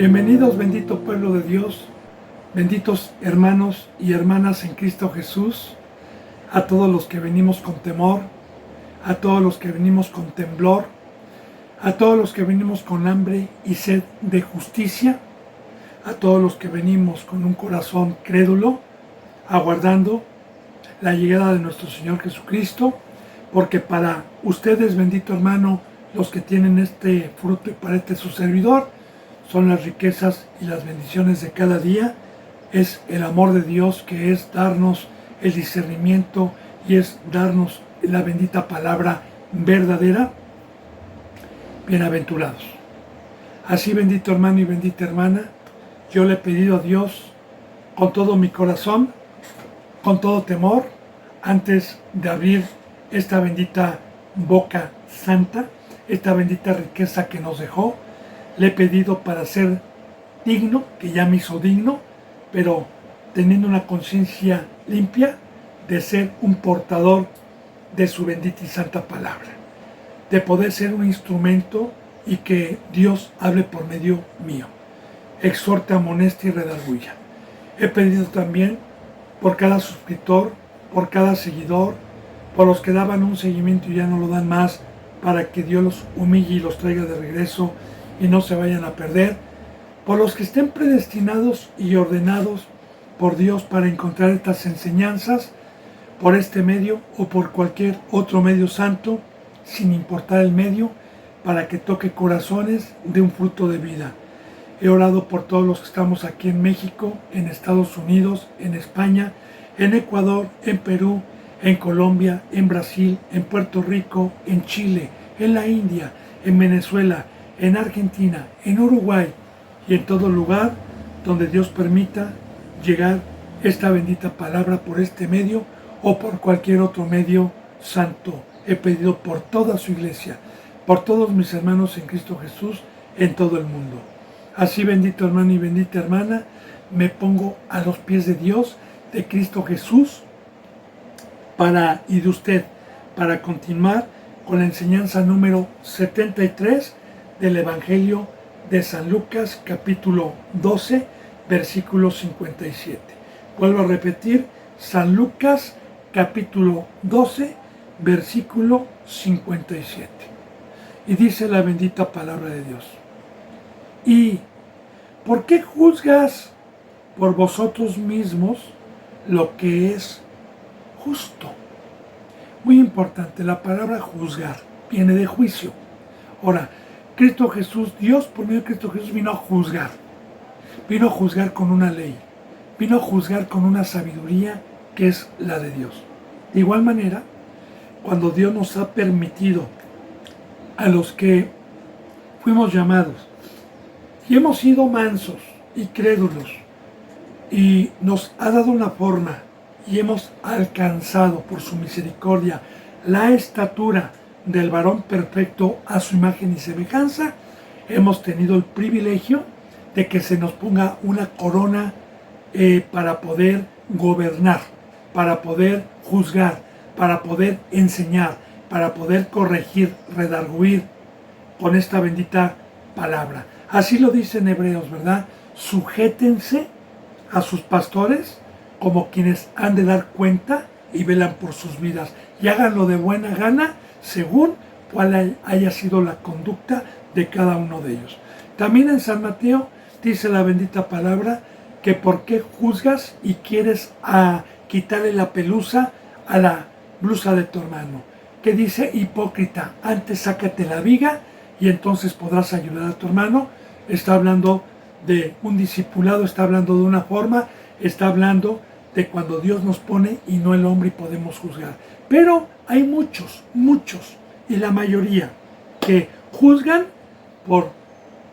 Bienvenidos, bendito pueblo de Dios, benditos hermanos y hermanas en Cristo Jesús, a todos los que venimos con temor, a todos los que venimos con temblor, a todos los que venimos con hambre y sed de justicia, a todos los que venimos con un corazón crédulo, aguardando la llegada de nuestro Señor Jesucristo, porque para ustedes, bendito hermano, los que tienen este fruto y para este su servidor, son las riquezas y las bendiciones de cada día, es el amor de Dios, que es darnos el discernimiento y es darnos la bendita palabra verdadera. Bienaventurados. Así, bendito hermano y bendita hermana, yo le he pedido a Dios con todo mi corazón, con todo temor, antes de abrir esta bendita boca santa, esta bendita riqueza que nos dejó, le he pedido para ser digno, que ya me hizo digno, pero teniendo una conciencia limpia de ser un portador de su bendita y santa palabra, de poder ser un instrumento y que Dios hable por medio mío, exhorte, amoneste y redarguya. He pedido también por cada suscriptor, por cada seguidor, por los que daban un seguimiento y ya no lo dan más, para que Dios los humille y los traiga de regreso y no se vayan a perder, por los que estén predestinados y ordenados por Dios para encontrar estas enseñanzas, por este medio o por cualquier otro medio santo, sin importar el medio, para que toque corazones de un fruto de vida. He orado por todos los que estamos aquí en México, en Estados Unidos, en España, en Ecuador, en Perú, en Colombia, en Brasil, en Puerto Rico, en Chile, en la India, en Venezuela, en Argentina, en Uruguay y en todo lugar donde Dios permita llegar esta bendita palabra por este medio o por cualquier otro medio santo. He pedido por toda su iglesia, por todos mis hermanos en Cristo Jesús en todo el mundo. Así, bendito hermano y bendita hermana, me pongo a los pies de Dios, de Cristo Jesús, y de usted, para continuar con la enseñanza número 73 del Evangelio de San Lucas, capítulo 12, versículo 57. Vuelvo a repetir, San Lucas, capítulo 12, versículo 57. Y dice la bendita palabra de Dios: ¿Y por qué juzgas por vosotros mismos lo que es justo? Muy importante, la palabra juzgar viene de juicio. Ahora, Cristo Jesús, Dios por medio de Cristo Jesús vino a juzgar con una ley, vino a juzgar con una sabiduría que es la de Dios. De igual manera, cuando Dios nos ha permitido a los que fuimos llamados y hemos sido mansos y crédulos y nos ha dado una forma y hemos alcanzado por su misericordia la estatura del varón perfecto a su imagen y semejanza, hemos tenido el privilegio de que se nos ponga una corona para poder gobernar, para poder juzgar, para poder enseñar, para poder corregir, redarguir con esta bendita palabra. Así lo dice en Hebreos, ¿verdad? Sujétense a sus pastores como quienes han de dar cuenta y velan por sus vidas, y háganlo de buena gana según cuál haya sido la conducta de cada uno de ellos. También en San Mateo dice la bendita palabra que por qué juzgas y quieres quitarle la pelusa a la blusa de tu hermano, que dice: hipócrita, antes sácate la viga y entonces podrás ayudar a tu hermano. Está hablando de un discipulado, está hablando de una forma, está hablando de cuando Dios nos pone y no el hombre, y podemos juzgar. Pero hay muchos, y la mayoría que juzgan por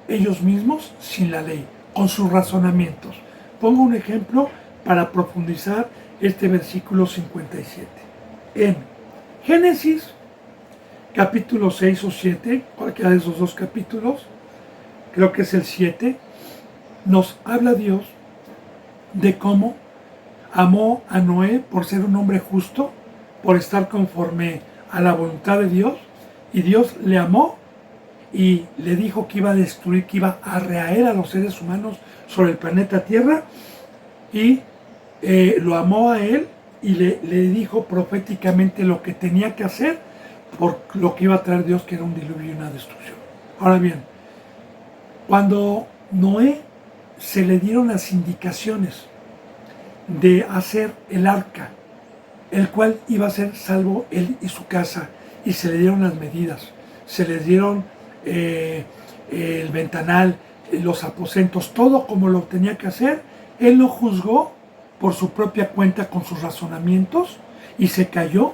ellos mismos sin la ley, con sus razonamientos. Pongo un ejemplo para profundizar este versículo 57. En Génesis, capítulo 6 o 7, cualquiera de esos dos capítulos, creo que es el 7, nos habla Dios de cómo amó a Noé por ser un hombre justo, por estar conforme a la voluntad de Dios, y Dios le amó y le dijo que iba a destruir, que iba a reaer a los seres humanos sobre el planeta Tierra, y lo amó a él y le dijo proféticamente lo que tenía que hacer por lo que iba a traer Dios, que era un diluvio y una destrucción. Ahora bien, cuando Noé se le dieron las indicaciones de hacer el arca, el cual iba a ser salvo él y su casa, y se le dieron las medidas, se les dieron el ventanal, los aposentos, todo como lo tenía que hacer, él lo juzgó por su propia cuenta con sus razonamientos y se cayó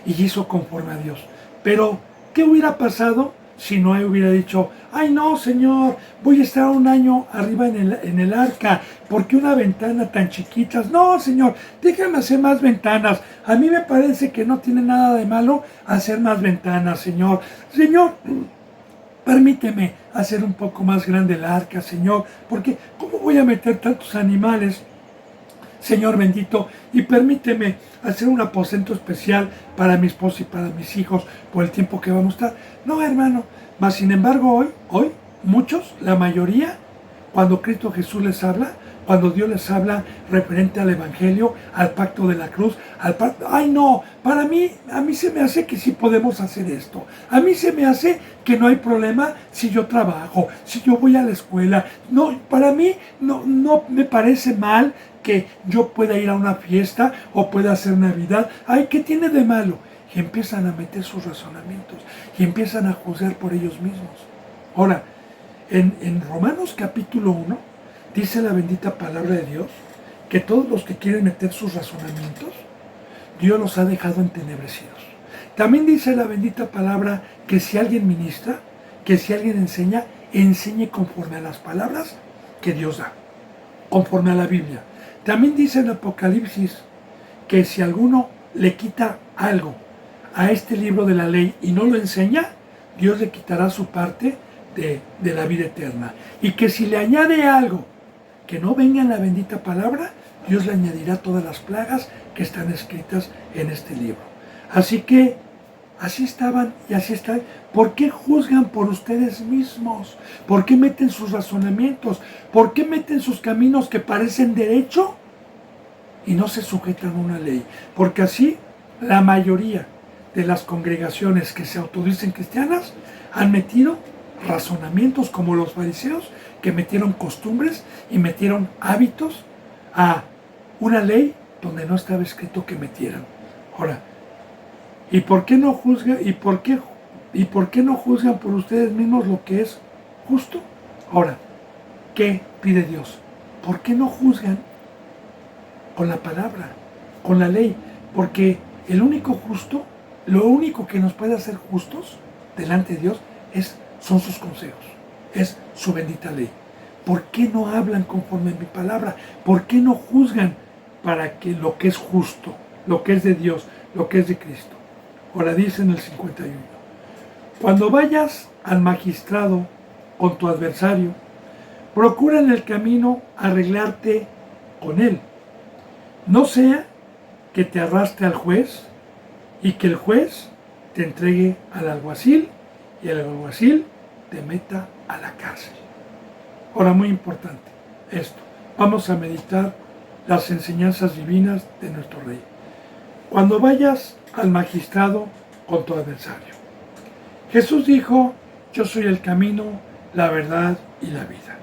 y hizo conforme a Dios. Pero, ¿qué hubiera pasado si Noé hubiera dicho: ay no, Señor, voy a estar un año arriba en el arca, ¿por qué una ventana tan chiquita? No, Señor, déjame hacer más ventanas, a mí me parece que no tiene nada de malo hacer más ventanas, Señor. Señor, permíteme hacer un poco más grande el arca, Señor, porque ¿cómo voy a meter tantos animales, Señor bendito? Y permíteme hacer un aposento especial para mi esposa y para mis hijos por el tiempo que vamos a estar. No, hermano, mas sin embargo hoy, muchos, la mayoría, cuando Cristo Jesús les habla, cuando Dios les habla referente al Evangelio, al pacto de la cruz, ay no, para mí, a mí se me hace que sí podemos hacer esto. A mí se me hace que no hay problema si yo trabajo, si yo voy a la escuela. No, para mí no me parece mal que yo pueda ir a una fiesta o pueda hacer Navidad. Ay, ¿qué tiene de malo? Y empiezan a meter sus razonamientos y empiezan a juzgar por ellos mismos. Ahora, en Romanos capítulo 1, dice la bendita palabra de Dios que todos los que quieren meter sus razonamientos, Dios los ha dejado entenebrecidos. También dice la bendita palabra que si alguien ministra, que si alguien enseña, enseñe conforme a las palabras que Dios da, conforme a la Biblia. También dice en Apocalipsis que si alguno le quita algo a este libro de la ley y no lo enseña, Dios le quitará su parte de la vida eterna. Y que si le añade algo que no venga en la bendita palabra, Dios le añadirá todas las plagas que están escritas en este libro. Así que así estaban y así están. ¿Por qué juzgan por ustedes mismos? ¿Por qué meten sus razonamientos? ¿Por qué meten sus caminos que parecen derecho y no se sujetan a una ley? Porque así la mayoría de las congregaciones que se autodicen cristianas han metido razonamientos como los fariseos, que metieron costumbres y metieron hábitos a una ley donde no estaba escrito que metieran. Ahora, ¿y por qué no juzgan? ¿Y por qué no juzgan por ustedes mismos lo que es justo? Ahora, ¿qué pide Dios? ¿Por qué no juzgan con la palabra, con la ley? Porque el único justo, lo único que nos puede hacer justos delante de Dios son sus consejos, es su bendita ley. ¿Por qué no hablan conforme a mi palabra? ¿Por qué no juzgan para que lo que es justo, lo que es de Dios, lo que es de Cristo? Ahora dice en el 51, cuando vayas al magistrado con tu adversario, procura en el camino arreglarte con él. No sea que te arrastre al juez y que el juez te entregue al alguacil y el alguacil te meta a la cárcel. Ahora, muy importante esto. Vamos a meditar las enseñanzas divinas de nuestro Rey. Cuando vayas al magistrado con tu adversario. Jesús dijo: yo soy el camino, la verdad y la vida.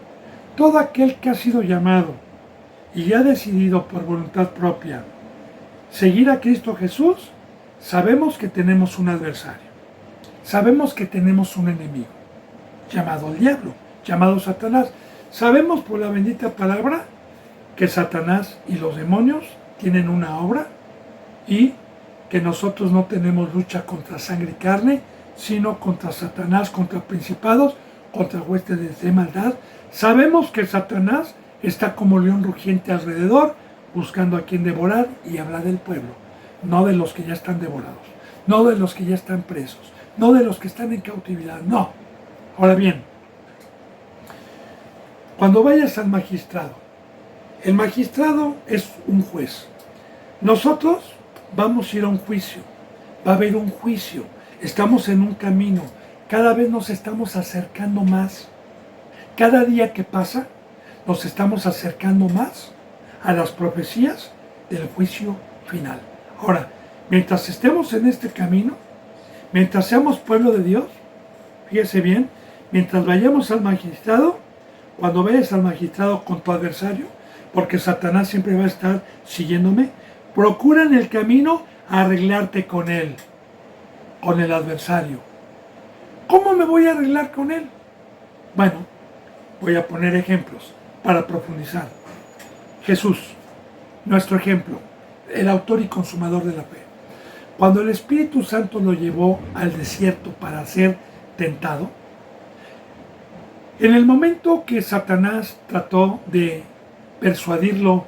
Todo aquel que ha sido llamado y ha decidido por voluntad propia seguir a Cristo Jesús, sabemos que tenemos un adversario. Sabemos que tenemos un enemigo, llamado el diablo, llamado Satanás. Sabemos por la bendita palabra que Satanás y los demonios tienen una obra y que nosotros no tenemos lucha contra sangre y carne, sino contra Satanás, contra principados, contra huestes de maldad. Sabemos que Satanás está como león rugiente alrededor, buscando a quien devorar, y habla del pueblo, no de los que ya están devorados, no de los que ya están presos, no de los que están en cautividad, no. Ahora bien, cuando vayas al magistrado, el magistrado es un juez. Nosotros vamos a ir a un juicio, va a haber un juicio, estamos en un camino, cada vez nos estamos acercando más. Cada día que pasa, nos estamos acercando más a las profecías del juicio final. Ahora, mientras estemos en este camino, mientras seamos pueblo de Dios, fíjese bien, mientras vayamos al magistrado, cuando vayas al magistrado con tu adversario, porque Satanás siempre va a estar siguiéndome, procura en el camino arreglarte con él, con el adversario. ¿Cómo me voy a arreglar con él? Bueno, voy a poner ejemplos para profundizar. Jesús, nuestro ejemplo, el autor y consumador de la fe. Cuando el Espíritu Santo lo llevó al desierto para ser tentado, en el momento que Satanás trató de persuadirlo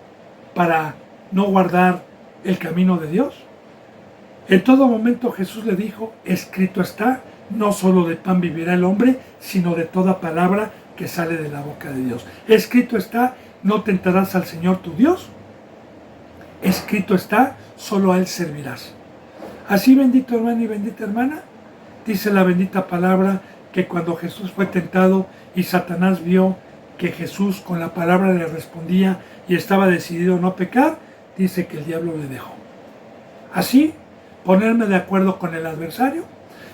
para no guardar el camino de Dios, en todo momento Jesús le dijo, escrito está, no solo de pan vivirá el hombre, sino de toda palabra que sale de la boca de Dios. Escrito está, no tentarás al Señor tu Dios. Escrito está, solo a Él servirás. Así, bendito hermano y bendita hermana, dice la bendita palabra que cuando Jesús fue tentado y Satanás vio que Jesús con la palabra le respondía y estaba decidido a no pecar, dice que el diablo le dejó. Así, ponerme de acuerdo con el adversario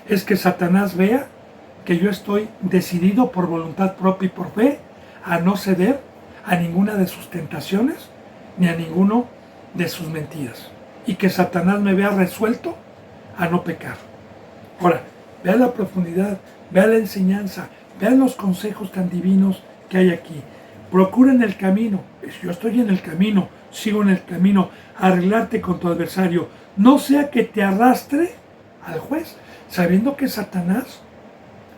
es que Satanás vea que yo estoy decidido por voluntad propia y por fe a no ceder a ninguna de sus tentaciones ni a ninguno de sus mentiras. Y que Satanás me vea resuelto a no pecar. Ahora, vea la profundidad, vea la enseñanza, vean los consejos tan divinos que hay aquí. Procura en el camino, yo estoy en el camino, sigo en el camino, arreglarte con tu adversario. No sea que te arrastre al juez, sabiendo que Satanás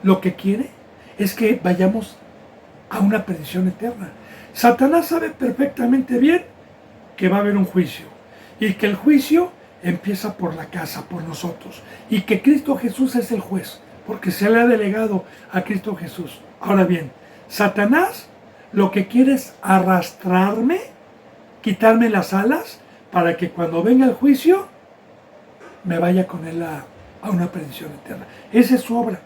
lo que quiere es que vayamos a una perdición eterna. Satanás sabe perfectamente bien que va a haber un juicio y que el juicio empieza por la casa, por nosotros, y que Cristo Jesús es el juez, porque se le ha delegado a Cristo Jesús. Ahora bien, Satanás lo que quiere es arrastrarme, quitarme las alas, para que cuando venga el juicio me vaya con él a una perdición eterna. Esa es su obra.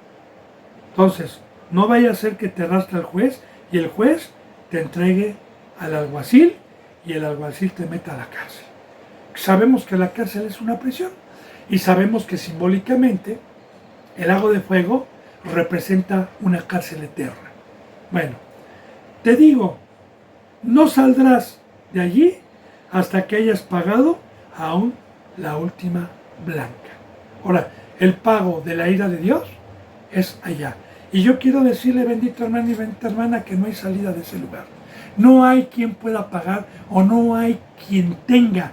Entonces, no vaya a ser que te arrastre al juez y el juez te entregue al alguacil y el alguacil te meta a la cárcel. Sabemos que la cárcel es una prisión y sabemos que simbólicamente el lago de fuego representa una cárcel eterna. Bueno, te digo, no saldrás de allí hasta que hayas pagado aún la última blanca. Ahora, el pago de la ira de Dios es allá. Y yo quiero decirle, bendito hermano y bendita hermana, que no hay salida de ese lugar. No hay quien pueda pagar o no hay quien tenga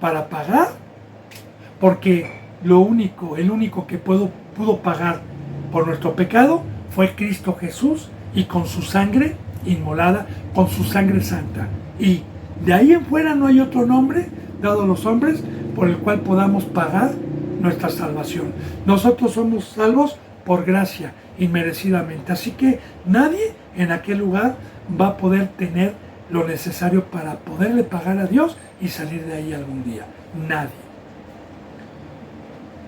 para pagar, porque el único que pudo pagar por nuestro pecado fue Cristo Jesús, y con su sangre inmolada, con su sangre santa. Y de ahí en fuera no hay otro nombre dado a los hombres por el cual podamos pagar nuestra salvación. Nosotros somos salvos por gracia, inmerecidamente. Así que nadie en aquel lugar va a poder tener lo necesario para poderle pagar a Dios y salir de ahí algún día. Nadie.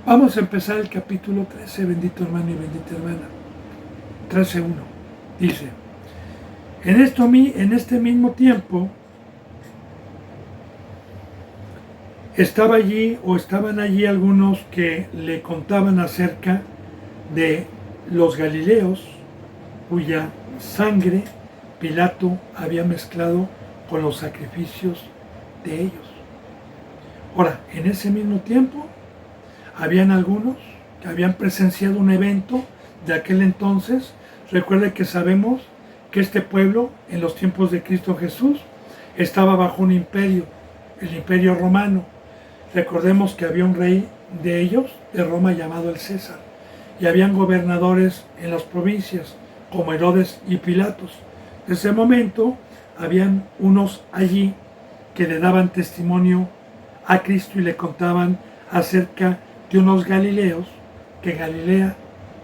Vamos a empezar el capítulo 13, bendito hermano y bendita hermana. 13:1. Dice, en este mismo tiempo estaban allí algunos que le contaban acerca de los galileos, cuya sangre Pilato había mezclado con los sacrificios de ellos. Ahora, en ese mismo tiempo, habían algunos que habían presenciado un evento de aquel entonces. Recuerde que sabemos que este pueblo, en los tiempos de Cristo Jesús, estaba bajo un imperio, el imperio romano. Recordemos que había un rey de ellos, de Roma, llamado el César, y habían gobernadores en las provincias, como Herodes y Pilatos. En ese momento, habían unos allí que le daban testimonio a Cristo y le contaban acerca de unos galileos, que Galilea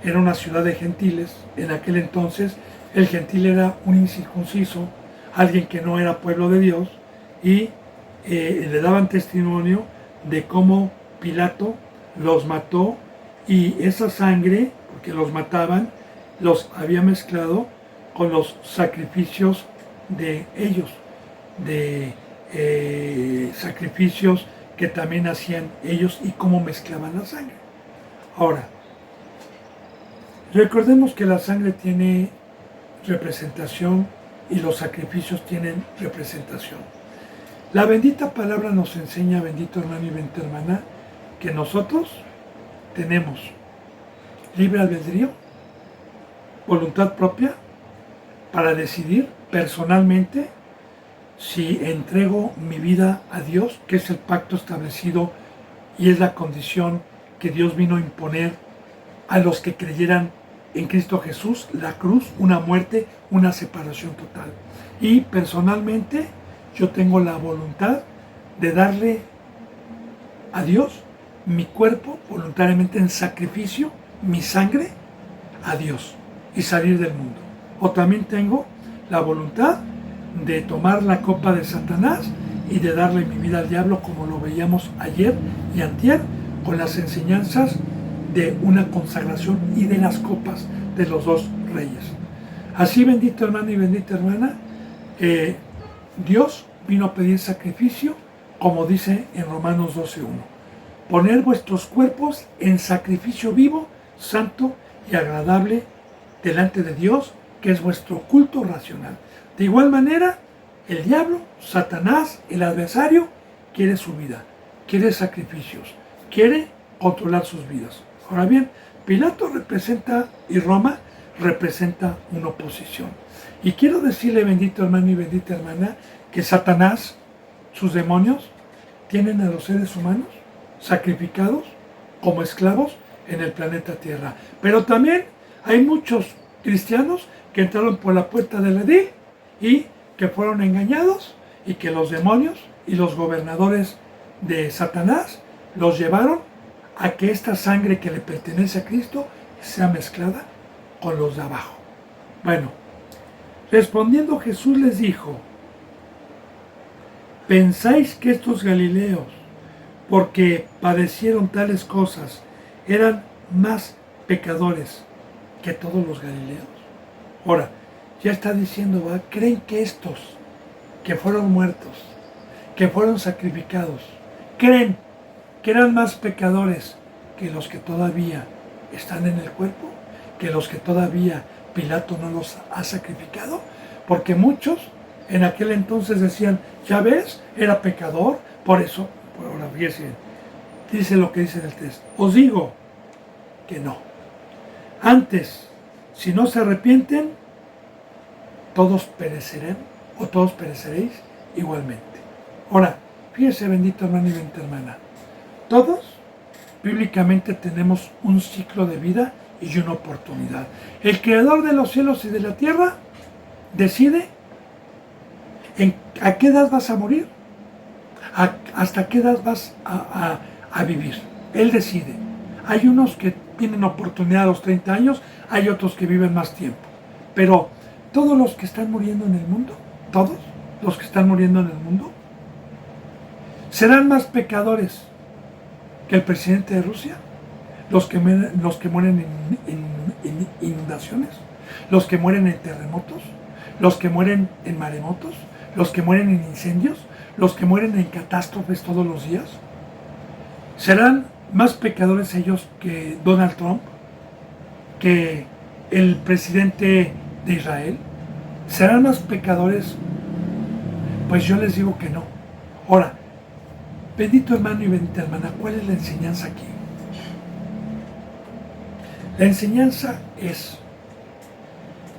era una ciudad de gentiles. En aquel entonces el gentil era un incircunciso, alguien que no era pueblo de Dios, y le daban testimonio de cómo Pilato los mató, y esa sangre, porque los mataban, los había mezclado con los sacrificios de ellos, de sacrificios que también hacían ellos y cómo mezclaban la sangre. Ahora, recordemos que la sangre tiene representación y los sacrificios tienen representación. La bendita palabra nos enseña, bendito hermano y bendita hermana, que nosotros tenemos libre albedrío, voluntad propia, para decidir personalmente si entrego mi vida a Dios, que es el pacto establecido y es la condición que Dios vino a imponer a los que creyeran en Cristo Jesús, la cruz, una muerte, una separación total. Y personalmente yo tengo la voluntad de darle a Dios mi cuerpo voluntariamente en sacrificio, mi sangre a Dios y salir del mundo. O también tengo la voluntad de tomar la copa de Satanás y de darle mi vida al diablo, como lo veíamos ayer y antier con las enseñanzas de una consagración y de las copas de los dos reyes. Así, bendito hermano y bendita hermana, Dios vino a pedir sacrificio, como dice en Romanos 12:1. Poner vuestros cuerpos en sacrificio vivo, santo y agradable delante de Dios, que es vuestro culto racional. De igual manera, el diablo, Satanás, el adversario, quiere su vida, quiere sacrificios, quiere controlar sus vidas. Ahora bien, Pilato representa y Roma representa una oposición. Y quiero decirle, bendito hermano y bendita hermana, que Satanás, sus demonios, tienen a los seres humanos sacrificados como esclavos en el planeta Tierra. Pero también hay muchos cristianos que entraron por la puerta del edil y que fueron engañados y que los demonios y los gobernadores de Satanás los llevaron a que esta sangre que le pertenece a Cristo sea mezclada con los de abajo. Bueno, respondiendo Jesús les dijo: ¿pensáis que estos galileos, porque padecieron tales cosas, eran más pecadores que todos los galileos? Ahora, ya está diciendo, ¿va? ¿Creen que estos que fueron muertos, que fueron sacrificados, creen que eran más pecadores que los que todavía están en el cuerpo? ¿Que los que todavía Pilato no los ha sacrificado? Porque muchos en aquel entonces decían, ya ves, era pecador, por eso, ahora fíjense, dice lo que dice en el texto: os digo que no. Antes, si no se arrepienten, todos perecerán o todos pereceréis igualmente. Ahora, fíjese, bendito hermano y bendita hermana, todos bíblicamente tenemos un ciclo de vida y una oportunidad. El creador de los cielos y de la tierra decide a qué edad vas a morir, hasta qué edad vas a vivir. Él decide. Hay unos que tienen oportunidad a los 30 años, hay otros que viven más tiempo. Pero todos los que están muriendo en el mundo, todos los que están muriendo en el mundo, serán más pecadores que el presidente de Rusia, los que mueren en inundaciones, los que mueren en terremotos, los que mueren en maremotos, los que mueren en incendios, los que mueren en catástrofes todos los días. ¿Serán más pecadores ellos que Donald Trump, que el presidente de Israel? ¿Serán más pecadores? Pues yo les digo que no. Ahora, bendito hermano y bendita hermana, ¿cuál es la enseñanza aquí? La enseñanza es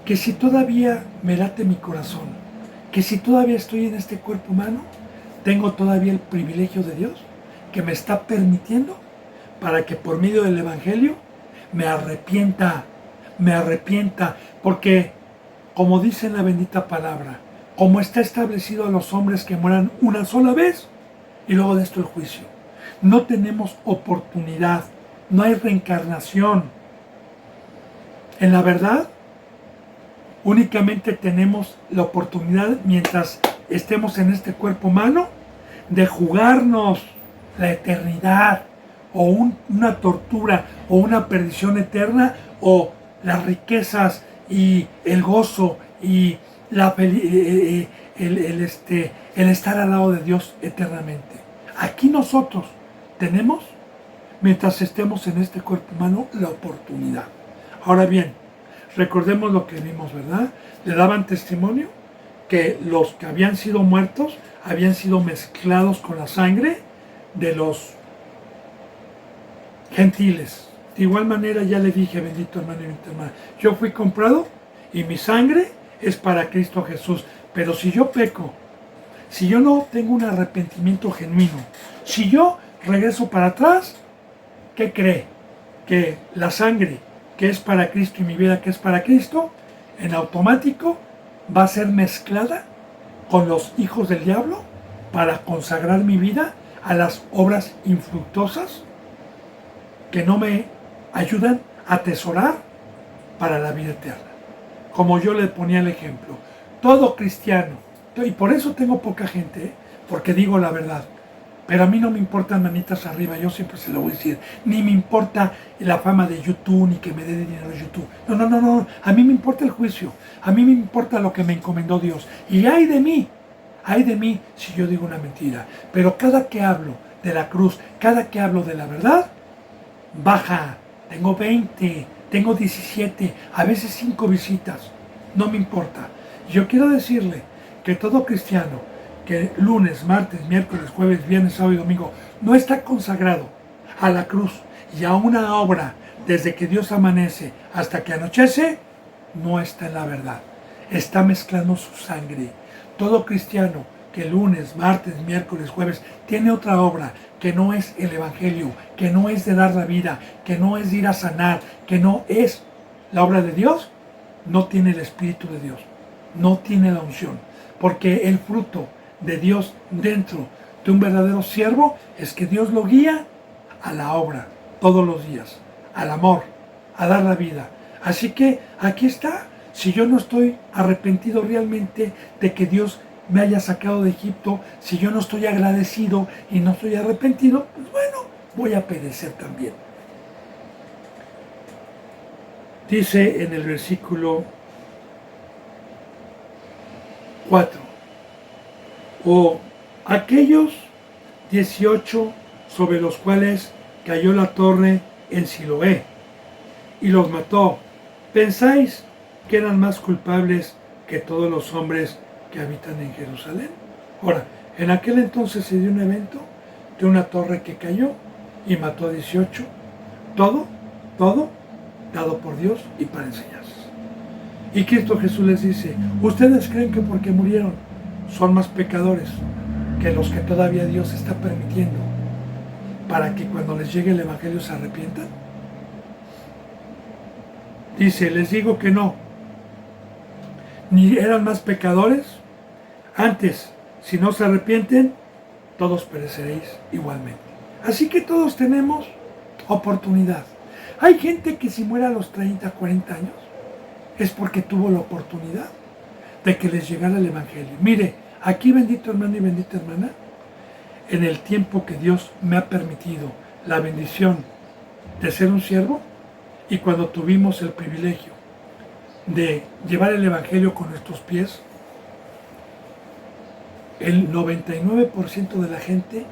que si todavía me late mi corazón, que si todavía estoy en este cuerpo humano, tengo todavía el privilegio de Dios que me está permitiendo para que por medio del Evangelio me arrepienta, porque como dice en la bendita palabra, como está establecido a los hombres que mueran una sola vez y luego de esto el juicio. No tenemos oportunidad, no hay reencarnación. En la verdad, únicamente tenemos la oportunidad, mientras estemos en este cuerpo humano, de jugarnos la eternidad, o una tortura, o una perdición eterna, o las riquezas y el gozo y el estar al lado de Dios eternamente. Aquí nosotros tenemos, mientras estemos en este cuerpo humano, la oportunidad. Ahora bien, recordemos lo que vimos, ¿verdad? Le daban testimonio que los que habían sido muertos habían sido mezclados con la sangre de los gentiles. De igual manera ya le dije, bendito hermano y bendita hermana, yo fui comprado y mi sangre es para Cristo Jesús. Pero si yo peco, si yo no tengo un arrepentimiento genuino, si yo regreso para atrás, ¿qué cree? Que la sangre que es para Cristo y mi vida que es para Cristo, en automático va a ser mezclada con los hijos del diablo para consagrar mi vida a las obras infructuosas que no me ayudan a atesorar para la vida eterna. Como yo le ponía el ejemplo, todo cristiano, y por eso tengo poca gente, porque digo la verdad, pero a mí no me importan manitas arriba, yo siempre se lo voy a decir, ni me importa la fama de YouTube, ni que me dé dinero a YouTube. No, a mí me importa el juicio, a mí me importa lo que me encomendó Dios. Y ay de mí si yo digo una mentira. Pero cada que hablo de la cruz, cada que hablo de la verdad, baja. Tengo 20, tengo 17, a veces 5 visitas, no me importa. Yo quiero decirle que todo cristiano que lunes, martes, miércoles, jueves, viernes, sábado y domingo no está consagrado a la cruz y a una obra desde que Dios amanece hasta que anochece, no está en la verdad. Está mezclando su sangre. Todo cristiano que lunes, martes, miércoles, jueves tiene otra obra que no es el evangelio, que no es de dar la vida, que no es de ir a sanar, que no es la obra de Dios, no tiene el Espíritu de Dios, no tiene la unción, porque el fruto de Dios dentro de un verdadero siervo es que Dios lo guía a la obra todos los días, al amor, a dar la vida. Así que aquí está. Si yo no estoy arrepentido realmente de que Dios me haya sacado de Egipto, si yo no estoy agradecido y no estoy arrepentido, pues bueno, voy a perecer también. Dice en el versículo 4, o aquellos 18 sobre los cuales cayó la torre en Siloé y los mató, ¿pensáis que eran más culpables que todos los hombres que habitan en Jerusalén? Ahora, en aquel entonces se dio un evento de una torre que cayó y mató a 18, todo dado por Dios y para enseñarse. Y Cristo Jesús les dice, ¿ustedes creen que porque murieron son más pecadores que los que todavía Dios está permitiendo para que cuando les llegue el evangelio se arrepientan? Dice, les digo que no, ni eran más pecadores. Antes, si no se arrepienten, todos pereceréis igualmente. Así que todos tenemos oportunidad. Hay gente que si muere a los 30, 40 años, es porque tuvo la oportunidad de que les llegara el evangelio. Mire, aquí bendito hermano y bendita hermana, en el tiempo que Dios me ha permitido la bendición de ser un siervo, y cuando tuvimos el privilegio de llevar el evangelio con nuestros pies, el 99% de la gente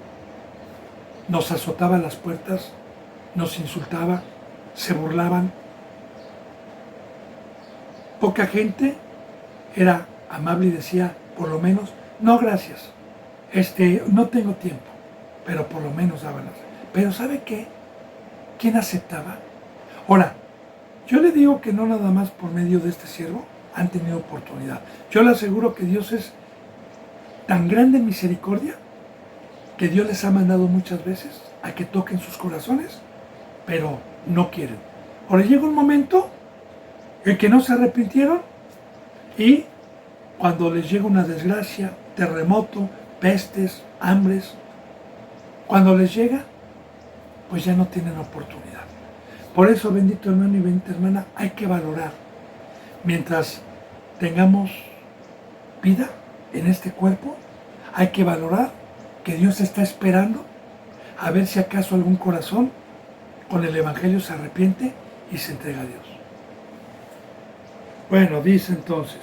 nos azotaba las puertas, nos insultaba, se burlaban. Poca gente era amable y decía, por lo menos, no gracias, no tengo tiempo, pero por lo menos dábalas. Pero ¿sabe qué? ¿Quién aceptaba? Ahora, yo le digo que no nada más por medio de este siervo han tenido oportunidad. Yo le aseguro que Dios es tan grande en misericordia que Dios les ha mandado muchas veces a que toquen sus corazones, pero no quieren. Ahora llega un momento en que no se arrepintieron y cuando les llega una desgracia, terremoto, pestes, hambres, cuando les llega, pues ya no tienen oportunidad. Por eso, bendito hermano y bendita hermana, hay que valorar. Mientras tengamos vida en este cuerpo, hay que valorar que Dios está esperando a ver si acaso algún corazón con el evangelio se arrepiente y se entrega a Dios. Bueno, dice entonces,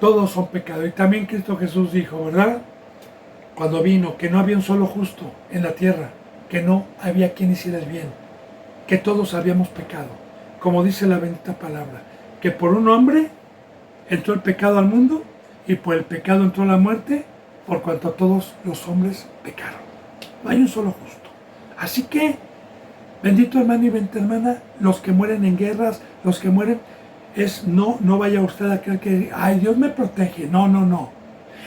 todos son pecados. Y también Cristo Jesús dijo, ¿verdad? Cuando vino, que no había un solo justo en la tierra, que no había quien hiciera el bien, que todos habíamos pecado. Como dice la bendita palabra, que por un hombre entró el pecado al mundo y por el pecado entró la muerte, por cuanto todos los hombres pecaron. No hay un solo justo. Así que, bendito hermano y bendita hermana, los que mueren en guerras, los que mueren, no vaya usted a creer que, ay, Dios me protege. No, no, no.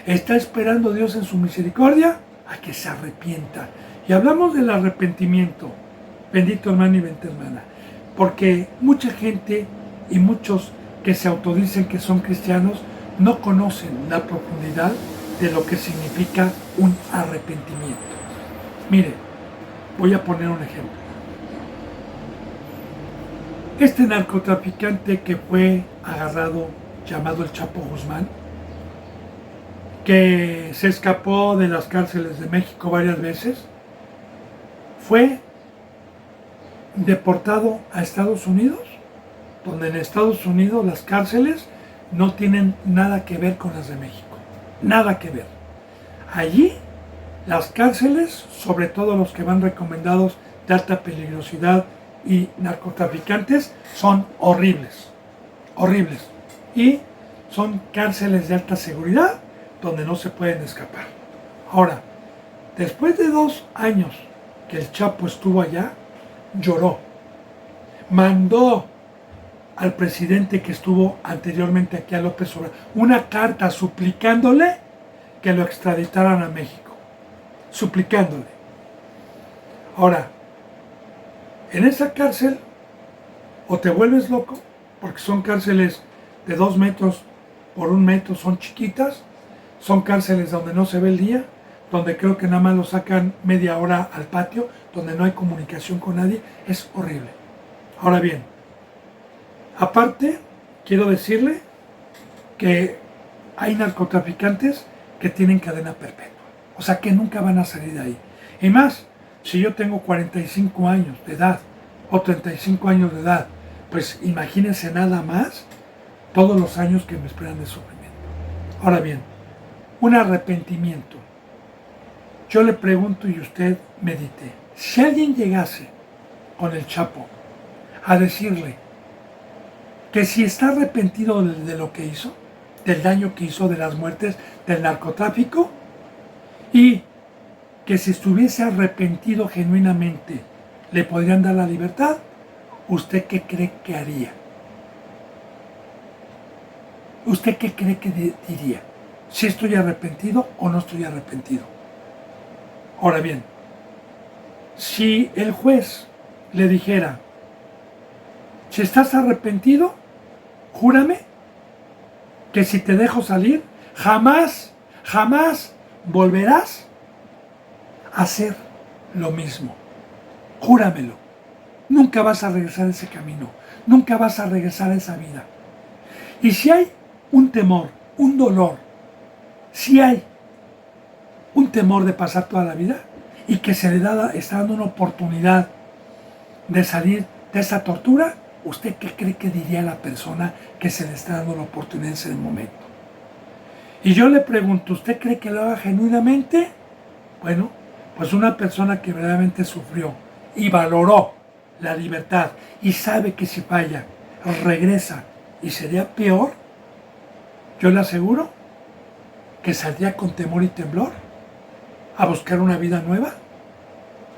Está esperando Dios en su misericordia a que se arrepienta. Y hablamos del arrepentimiento, bendito hermano y bendita hermana, porque mucha gente y muchos que se autodicen que son cristianos no conocen la profundidad de lo que significa un arrepentimiento. Mire, voy a poner un ejemplo. Este narcotraficante que fue agarrado, llamado el Chapo Guzmán, que se escapó de las cárceles de México varias veces, fue deportado a Estados Unidos, donde en Estados Unidos las cárceles no tienen nada que ver con las de México, nada que ver. Allí las cárceles, sobre todo los que van recomendados de alta peligrosidad y narcotraficantes, son horribles, horribles. Y son cárceles de alta seguridad donde no se pueden escapar. Ahora, después de 2 años que el Chapo estuvo allá, lloró. Mandó al presidente que estuvo anteriormente aquí, a López Obrador, una carta suplicándole que lo extraditaran a México. Suplicándole. Ahora, en esa cárcel, o te vuelves loco, porque son cárceles de 2 metros por 1 metro, son chiquitas, son cárceles donde no se ve el día, donde creo que nada más lo sacan media hora al patio, donde no hay comunicación con nadie, es horrible. Ahora bien, aparte, quiero decirle que hay narcotraficantes que tienen cadena perpetua, o sea que nunca van a salir de ahí. Y más, si yo tengo 45 años de edad o 35 años de edad, pues imagínense nada más todos los años que me esperan de sufrimiento. Ahora bien, un arrepentimiento. Yo le pregunto y usted medite. Si alguien llegase con el Chapo a decirle que si está arrepentido de lo que hizo, del daño que hizo, de las muertes, del narcotráfico, y que si estuviese arrepentido genuinamente le podrían dar la libertad, ¿usted qué cree que haría? ¿Usted qué cree que diría? ¿Si estoy arrepentido o no estoy arrepentido? Ahora bien, si el juez le dijera, si estás arrepentido, júrame que si te dejo salir, jamás, jamás volverás a hacer lo mismo. Júramelo. Nunca vas a regresar a ese camino. Nunca vas a regresar a esa vida. Y si hay un temor, un dolor, si hay un temor de pasar toda la vida y que se le está dando una oportunidad de salir de esa tortura, ¿usted qué cree que diría la persona que se le está dando la oportunidad en ese momento? Y yo le pregunto, ¿usted cree que lo haga genuinamente? Bueno, pues una persona que verdaderamente sufrió y valoró la libertad y sabe que si falla, regresa y sería peor, yo le aseguro que saldría con temor y temblor a buscar una vida nueva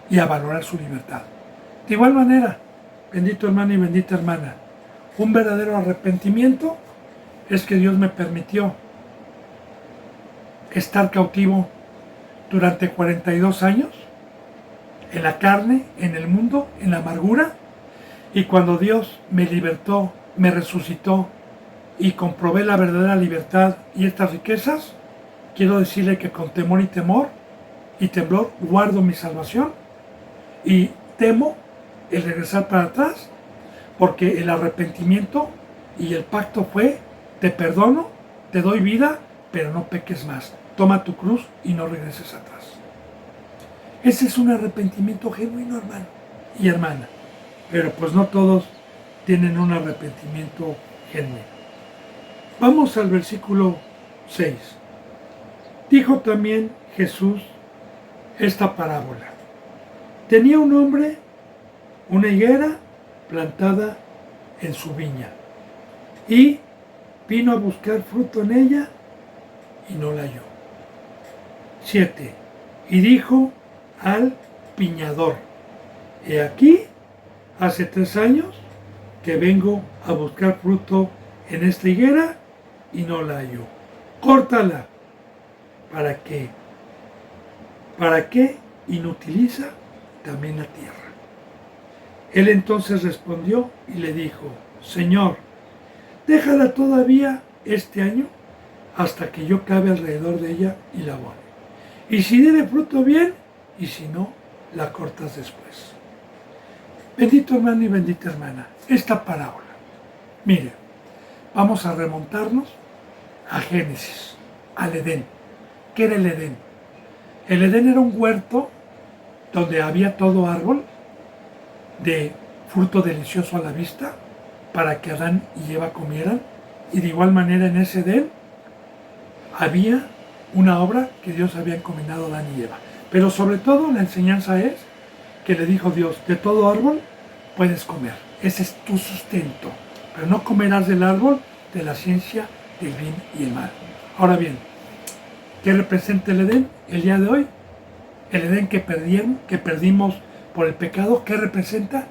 y a valorar su libertad. De igual manera, bendito hermano y bendita hermana, un verdadero arrepentimiento es que Dios me permitió estar cautivo durante 42 años en la carne, en el mundo, en la amargura, y cuando Dios me libertó, me resucitó y comprobé la verdadera libertad y estas riquezas, quiero decirle que con temor y temblor guardo mi salvación y temo el regresar para atrás, porque el arrepentimiento y el pacto fue: te perdono, te doy vida, pero no peques más. Toma tu cruz y no regreses atrás. Ese es un arrepentimiento genuino, hermano y hermana. Pero pues no todos tienen un arrepentimiento genuino. Vamos al versículo 6. Dijo también Jesús esta parábola. Tenía un hombre una higuera plantada en su viña y vino a buscar fruto en ella y no la halló. 7. Y dijo al viñador: he aquí, hace 3 años que vengo a buscar fruto en esta higuera y no la halló. Córtala. ¿Para qué? ¿Para qué inutiliza también la tierra? Él entonces respondió y le dijo: Señor, déjala todavía este año hasta que yo cabe alrededor de ella y la abone. Y si diere fruto, bien, y si no, la cortas después. Bendito hermano y bendita hermana, esta parábola. Mire, vamos a remontarnos a Génesis, al Edén. ¿Qué era el Edén? El Edén era un huerto donde había todo árbol de fruto delicioso a la vista para que Adán y Eva comieran, y de igual manera en ese Edén había una obra que Dios había encomendado a Adán y Eva. Pero sobre todo la enseñanza es que le dijo Dios: de todo árbol puedes comer, ese es tu sustento, pero no comerás del árbol de la ciencia del bien y el mal. Ahora bien, ¿qué representa el Edén el día de hoy? El Edén que perdimos por el pecado. ¿Qué representa?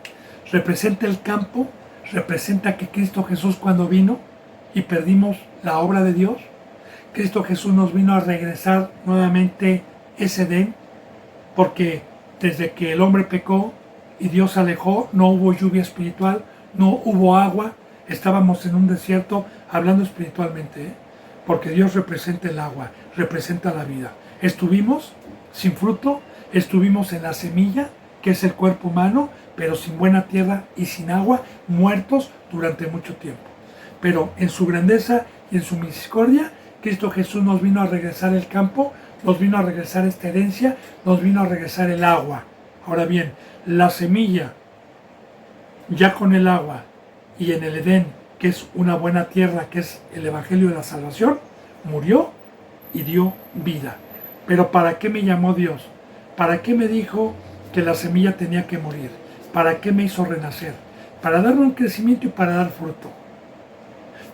Representa el campo, representa que Cristo Jesús, cuando vino y perdimos la obra de Dios, Cristo Jesús nos vino a regresar nuevamente ese Edén, porque desde que el hombre pecó y Dios se alejó, no hubo lluvia espiritual, no hubo agua, estábamos en un desierto, hablando espiritualmente, porque Dios representa el agua, representa la vida. Estuvimos sin fruto, estuvimos en la semilla, que es el cuerpo humano, pero sin buena tierra y sin agua, muertos durante mucho tiempo. Pero en su grandeza y en su misericordia, Cristo Jesús nos vino a regresar el campo, nos vino a regresar esta herencia, nos vino a regresar el agua. Ahora bien, la semilla, ya con el agua y en el Edén, que es una buena tierra, que es el Evangelio de la Salvación, murió y dio vida. Pero ¿para qué me llamó Dios? ¿Para qué me dijo que la semilla tenía que morir? ¿Para qué me hizo renacer? Para darme un crecimiento y para dar fruto.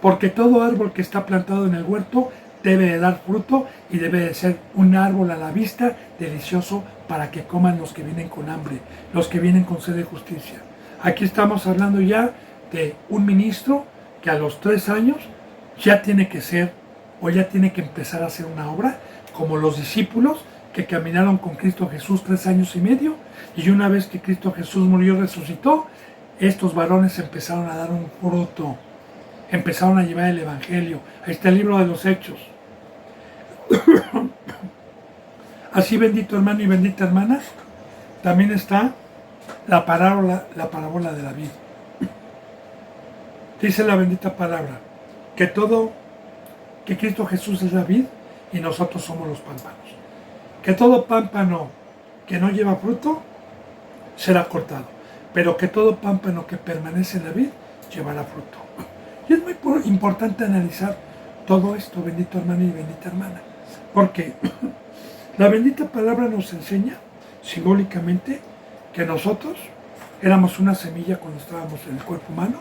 Porque todo árbol que está plantado en el huerto debe de dar fruto y debe de ser un árbol a la vista delicioso para que coman los que vienen con hambre, los que vienen con sed de justicia. Aquí estamos hablando ya de un ministro que a los 3 años ya tiene que ser, o ya tiene que empezar a hacer una obra, como los discípulos que caminaron con Cristo Jesús 3 años y medio, y una vez que Cristo Jesús murió y resucitó, estos varones empezaron a dar un fruto, empezaron a llevar el Evangelio. Ahí está el libro de los Hechos. Así, bendito hermano y bendita hermana, también está la parábola de la vid. Dice la bendita palabra que Cristo Jesús es la vid y nosotros somos los pámpanos. Que todo pámpano que no lleva fruto será cortado, pero que todo pámpano que permanece en la vid llevará fruto. Y es muy importante analizar todo esto, bendito hermano y bendita hermana, porque la bendita palabra nos enseña simbólicamente que nosotros éramos una semilla cuando estábamos en el cuerpo humano,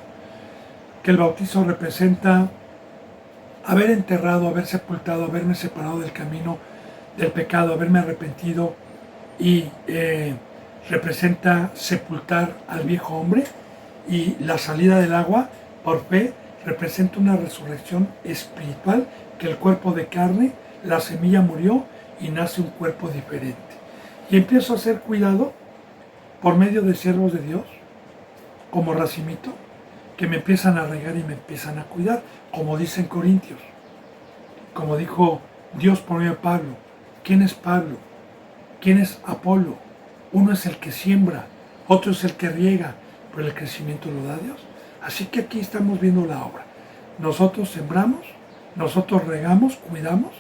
que el bautizo representa haber enterrado, haber sepultado, haberme separado del camino del pecado, haberme arrepentido, y representa sepultar al viejo hombre, y la salida del agua por fe representa una resurrección espiritual, que el cuerpo de carne, la semilla murió y nace un cuerpo diferente. Y empiezo a ser cuidado por medio de siervos de Dios, como Racimito, que me empiezan a regar y me empiezan a cuidar, como dice en Corintios, como dijo Dios por medio de Pablo. ¿Quién es Pablo? ¿Quién es Apolo? Uno es el que siembra, otro es el que riega, pero el crecimiento lo da Dios. Así que aquí estamos viendo la obra. Nosotros sembramos, nosotros regamos, cuidamos.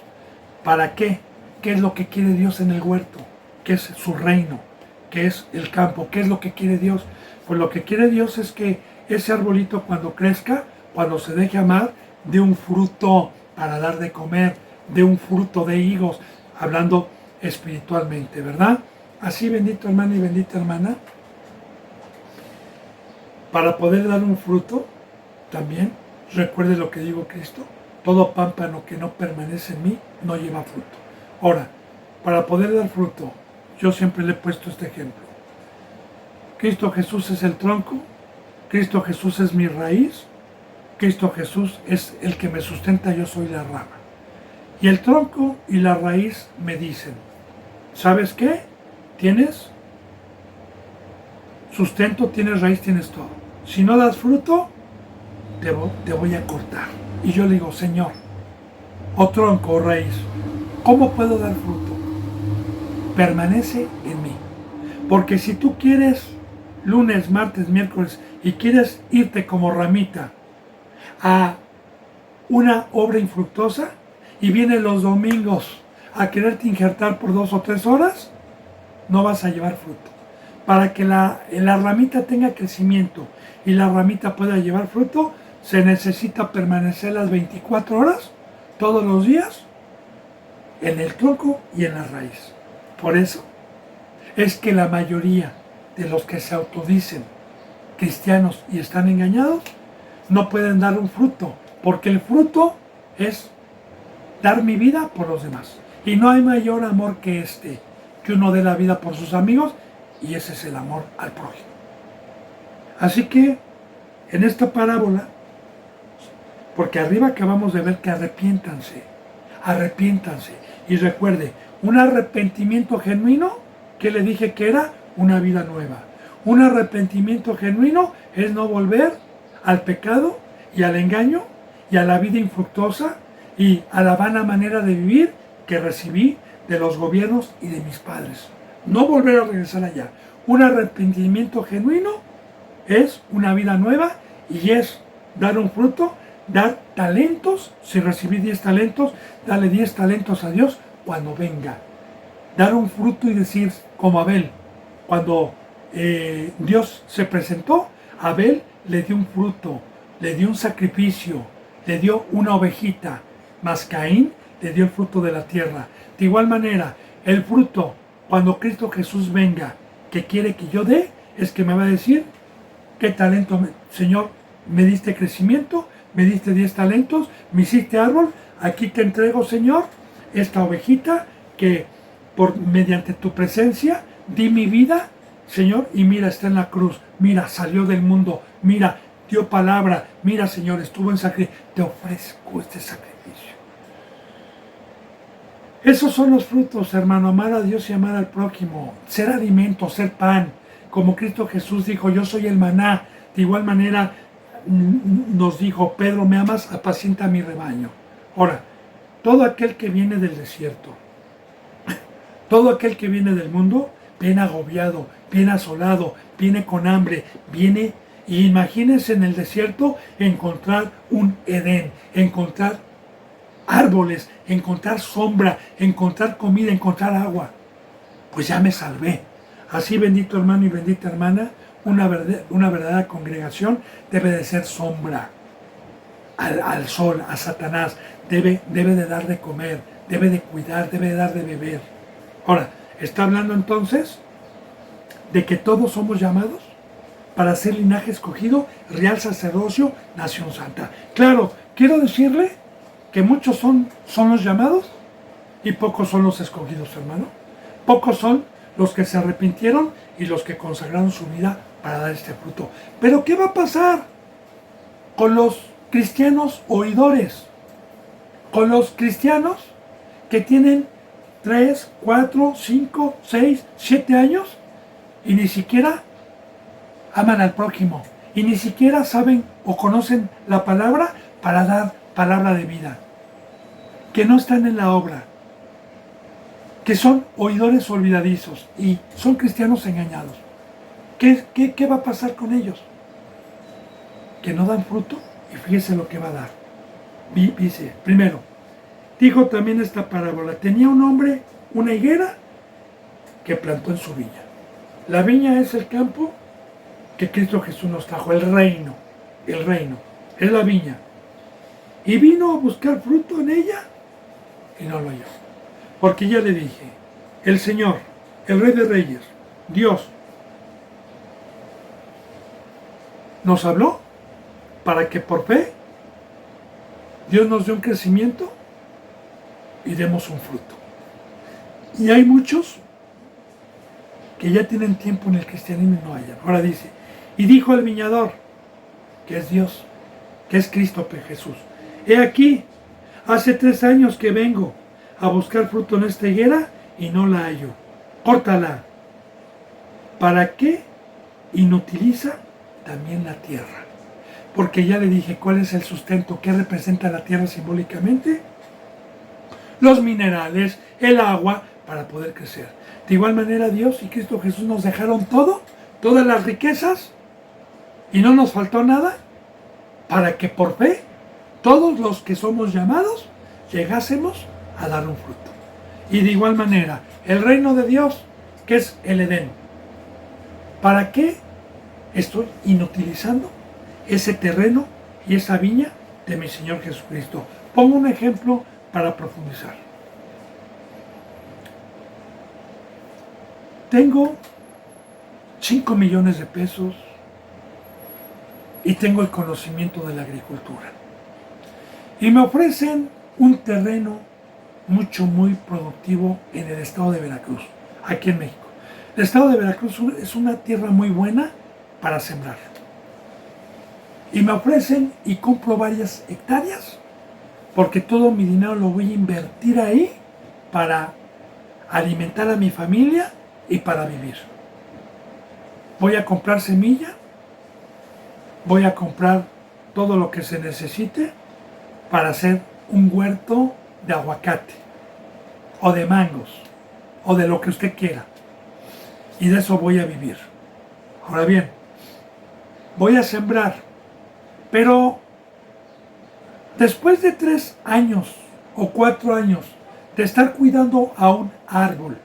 ¿Para qué? ¿Qué es lo que quiere Dios en el huerto? ¿Qué es su reino? ¿Qué es el campo? ¿Qué es lo que quiere Dios? Pues lo que quiere Dios es que ese arbolito cuando crezca, cuando se deje amar, de un fruto para dar de comer, de un fruto de higos, hablando espiritualmente, ¿verdad? Así, bendito hermano y bendita hermana, para poder dar un fruto, también recuerde lo que dijo Cristo: todo pámpano que no permanece en mí no lleva fruto. Ahora, para poder dar fruto, yo siempre le he puesto este ejemplo. Cristo Jesús es el tronco, Cristo Jesús es mi raíz, Cristo Jesús es el que me sustenta, yo soy la rama. Y el tronco y la raíz me dicen: ¿sabes qué? Tienes sustento, tienes raíz, tienes todo. Si no das fruto, te voy a cortar. Y yo le digo: Señor, o tronco o raíz, ¿cómo puedo dar fruto? Permanece en mí. Porque si tú quieres lunes, martes, miércoles y quieres irte como ramita a una obra infructuosa y vienes los domingos a quererte injertar por 2 o 3 horas, no vas a llevar fruto. Para que la ramita tenga crecimiento y la ramita pueda llevar fruto, se necesita permanecer las 24 horas, todos los días, en el tronco y en la raíz. Por eso es que la mayoría de los que se autodicen cristianos y están engañados, no pueden dar un fruto, porque el fruto es dar mi vida por los demás. Y no hay mayor amor que este, que uno dé la vida por sus amigos, y ese es el amor al prójimo. Así que, en esta parábola, porque arriba acabamos de ver que arrepiéntanse, y recuerde, un arrepentimiento genuino, que le dije que era una vida nueva. Un arrepentimiento genuino es no volver al pecado y al engaño y a la vida infructuosa y a la vana manera de vivir que recibí de los gobiernos y de mis padres. No volver a regresar allá. Un arrepentimiento genuino es una vida nueva y es dar un fruto, dar talentos. Si recibí 10 talentos, dale 10 talentos a Dios cuando venga. Dar un fruto y decir, como Abel, cuando Dios se presentó, Abel le dio un fruto, le dio un sacrificio, le dio una ovejita, mas Caín le dio el fruto de la tierra. De igual manera, el fruto, cuando Cristo Jesús venga, que quiere que yo dé, es que me va a decir: ¿qué talento, Señor? Me diste crecimiento, me diste 10 talentos, me hiciste árbol, aquí te entrego, Señor, esta ovejita que mediante tu presencia di mi vida, Señor, y mira, está en la cruz, mira, salió del mundo, mira, dio palabra, mira, Señor, estuvo en sacrificio, te ofrezco este sacrificio. Esos son los frutos, hermano: amar a Dios y amar al prójimo, ser alimento, ser pan, como Cristo Jesús dijo: yo soy el maná. De igual manera nos dijo Pedro: me amas, apacienta mi rebaño. Ahora, todo aquel que viene del desierto, todo aquel que viene del mundo, viene agobiado, viene asolado, viene con hambre, viene, y imagínense en el desierto encontrar un Edén, encontrar árboles, encontrar sombra, encontrar comida, encontrar agua. Pues ya me salvé. Así, bendito hermano y bendita hermana, una verdadera congregación debe de ser sombra al sol, a Satanás. Debe de dar de comer, debe de cuidar, debe de dar de beber. Ahora, está hablando entonces de que todos somos llamados para ser linaje escogido, real sacerdocio, nación santa. Claro, quiero decirle que muchos son los llamados y pocos son los escogidos, hermano. Pocos son los que se arrepintieron y los que consagraron su vida para dar este fruto. Pero ¿qué va a pasar con los cristianos oidores? Con los cristianos que tienen 3, 4, 5, 6, 7 años y ni siquiera aman al prójimo y ni siquiera saben o conocen la palabra para dar palabra de vida, que no están en la obra, que son oidores olvidadizos y son cristianos engañados. ¿Qué va a pasar con ellos? Que no dan fruto, y fíjese lo que va a dar. Dice, primero, dijo también esta parábola: tenía un hombre una higuera que plantó en su viña. La viña es el campo que Cristo Jesús nos trajo, el reino, es la viña. Y vino a buscar fruto en ella y no lo halló. Porque ya le dije, el Señor, el Rey de Reyes, Dios, nos habló para que por fe Dios nos dé un crecimiento y demos un fruto. Y hay muchos que ya tienen tiempo en el cristianismo y no hallan. Ahora dice, y dijo el viñador, que es Dios, que es Cristo Jesús, he aquí, hace 3 años que vengo a buscar fruto en esta higuera y no la hallo. Córtala. ¿Para qué inutiliza también la tierra? Porque ya le dije cuál es el sustento, qué representa la tierra simbólicamente. Los minerales, el agua, para poder crecer. De igual manera Dios y Cristo Jesús nos dejaron todo, todas las riquezas, y no nos faltó nada, para que por fe, todos los que somos llamados, llegásemos a dar un fruto. Y de igual manera, el reino de Dios, que es el Edén. ¿Para qué estoy inutilizando ese terreno y esa viña de mi Señor Jesucristo? Pongo un ejemplo para profundizar. Tengo 5 millones de pesos y tengo el conocimiento de la agricultura. Y me ofrecen un terreno muy productivo en el estado de Veracruz, aquí en México. El estado de Veracruz es una tierra muy buena para sembrar. Y me ofrecen y compro varias hectáreas porque todo mi dinero lo voy a invertir ahí para alimentar a mi familia y para vivir. Voy a comprar semilla, voy a comprar todo lo que se necesite para hacer un huerto de aguacate o de mangos o de lo que usted quiera. Y de eso voy a vivir. Ahora bien, voy a sembrar, pero después de 3 años o 4 años de estar cuidando a un árbol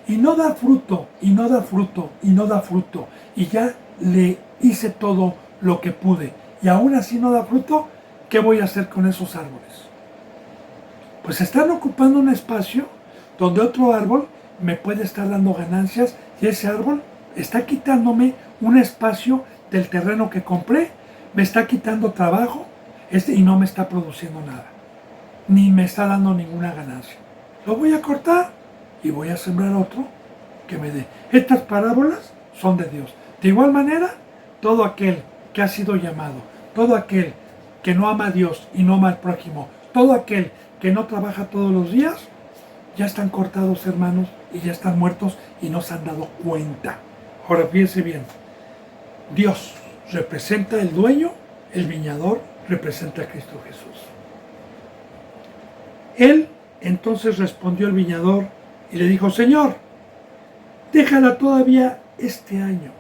y no da fruto, y no da fruto, y no da fruto, y ya le hice todo lo que pude, y aún así no da fruto, ¿qué voy a hacer con esos árboles? Pues están ocupando un espacio donde otro árbol me puede estar dando ganancias, y ese árbol está quitándome un espacio del terreno que compré, me está quitando trabajo, y no me está produciendo nada, ni me está dando ninguna ganancia. Lo voy a cortar y voy a sembrar otro que me dé. Estas parábolas son de Dios. De igual manera, todo aquel que ha sido llamado, todo aquel que no ama a Dios y no ama al prójimo, todo aquel que no trabaja todos los días, ya están cortados, hermanos, y ya están muertos y no se han dado cuenta. Ahora fíjense bien, Dios representa el dueño, el viñador representa a Cristo Jesús. Él entonces respondió el viñador y le dijo, Señor, déjala todavía este año,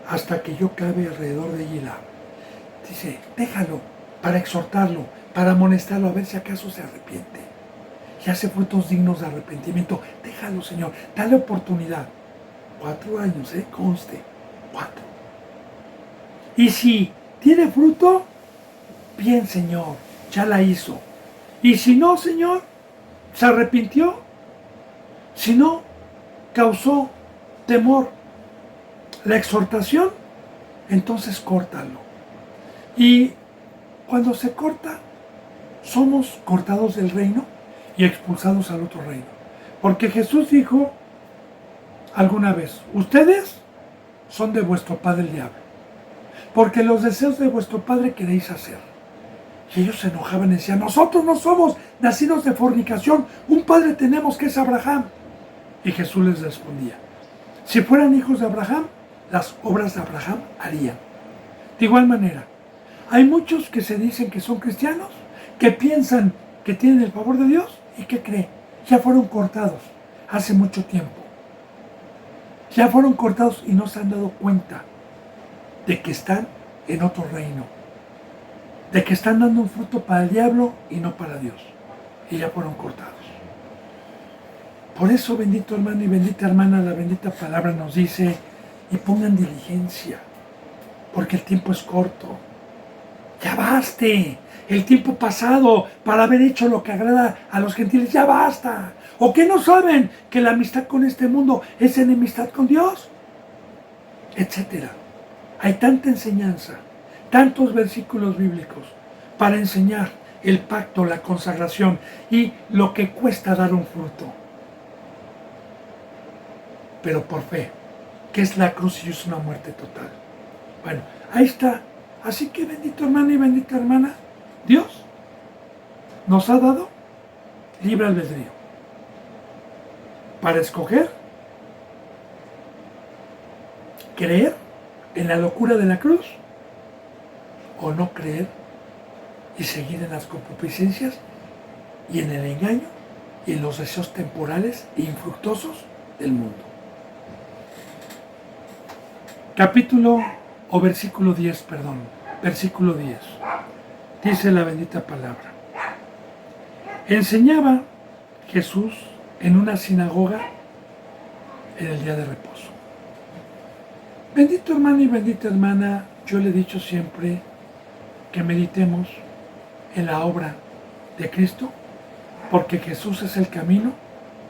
hasta que yo cabe alrededor de ella. Dice, déjalo para exhortarlo, para amonestarlo, a ver si acaso se arrepiente. Y hace frutos dignos de arrepentimiento. Déjalo, Señor, dale oportunidad. 4 años, conste, 4. Y si tiene fruto, bien, Señor, ya la hizo. Y si no, Señor, se arrepintió, si no, causó temor, la exhortación, entonces córtalo. Y cuando se corta, somos cortados del reino y expulsados al otro reino. Porque Jesús dijo alguna vez, ustedes son de vuestro padre el diablo, porque los deseos de vuestro padre queréis hacer. Y ellos se enojaban y decían, nosotros no somos nacidos de fornicación, un padre tenemos que es Abraham. Y Jesús les respondía, si fueran hijos de Abraham, las obras de Abraham harían. De igual manera, hay muchos que se dicen que son cristianos, que piensan que tienen el favor de Dios y que creen, ya fueron cortados hace mucho tiempo. Ya fueron cortados y no se han dado cuenta de que están en otro reino, de que están dando un fruto para el diablo y no para Dios, y ya fueron cortados. Por eso, bendito hermano y bendita hermana, la bendita palabra nos dice y pongan diligencia, porque el tiempo es corto. Ya baste. El tiempo pasado para haber hecho lo que agrada a los gentiles, ya basta. ¿O qué no saben que la amistad con este mundo es enemistad con Dios? Etcétera. Hay tanta enseñanza, tantos versículos bíblicos para enseñar el pacto, la consagración y lo que cuesta dar un fruto. Pero por fe, que es la cruz y es una muerte total. Bueno, ahí está. Así que bendito hermano y bendita hermana, Dios nos ha dado libre albedrío para escoger creer en la locura de la cruz o no creer y seguir en las concupiscencias y en el engaño y en los deseos temporales e infructuosos del mundo. Versículo 10, versículo 10. Dice la bendita palabra. Enseñaba Jesús en una sinagoga en el día de reposo. Bendito hermano y bendita hermana, yo le he dicho siempre que meditemos en la obra de Cristo, porque Jesús es el camino,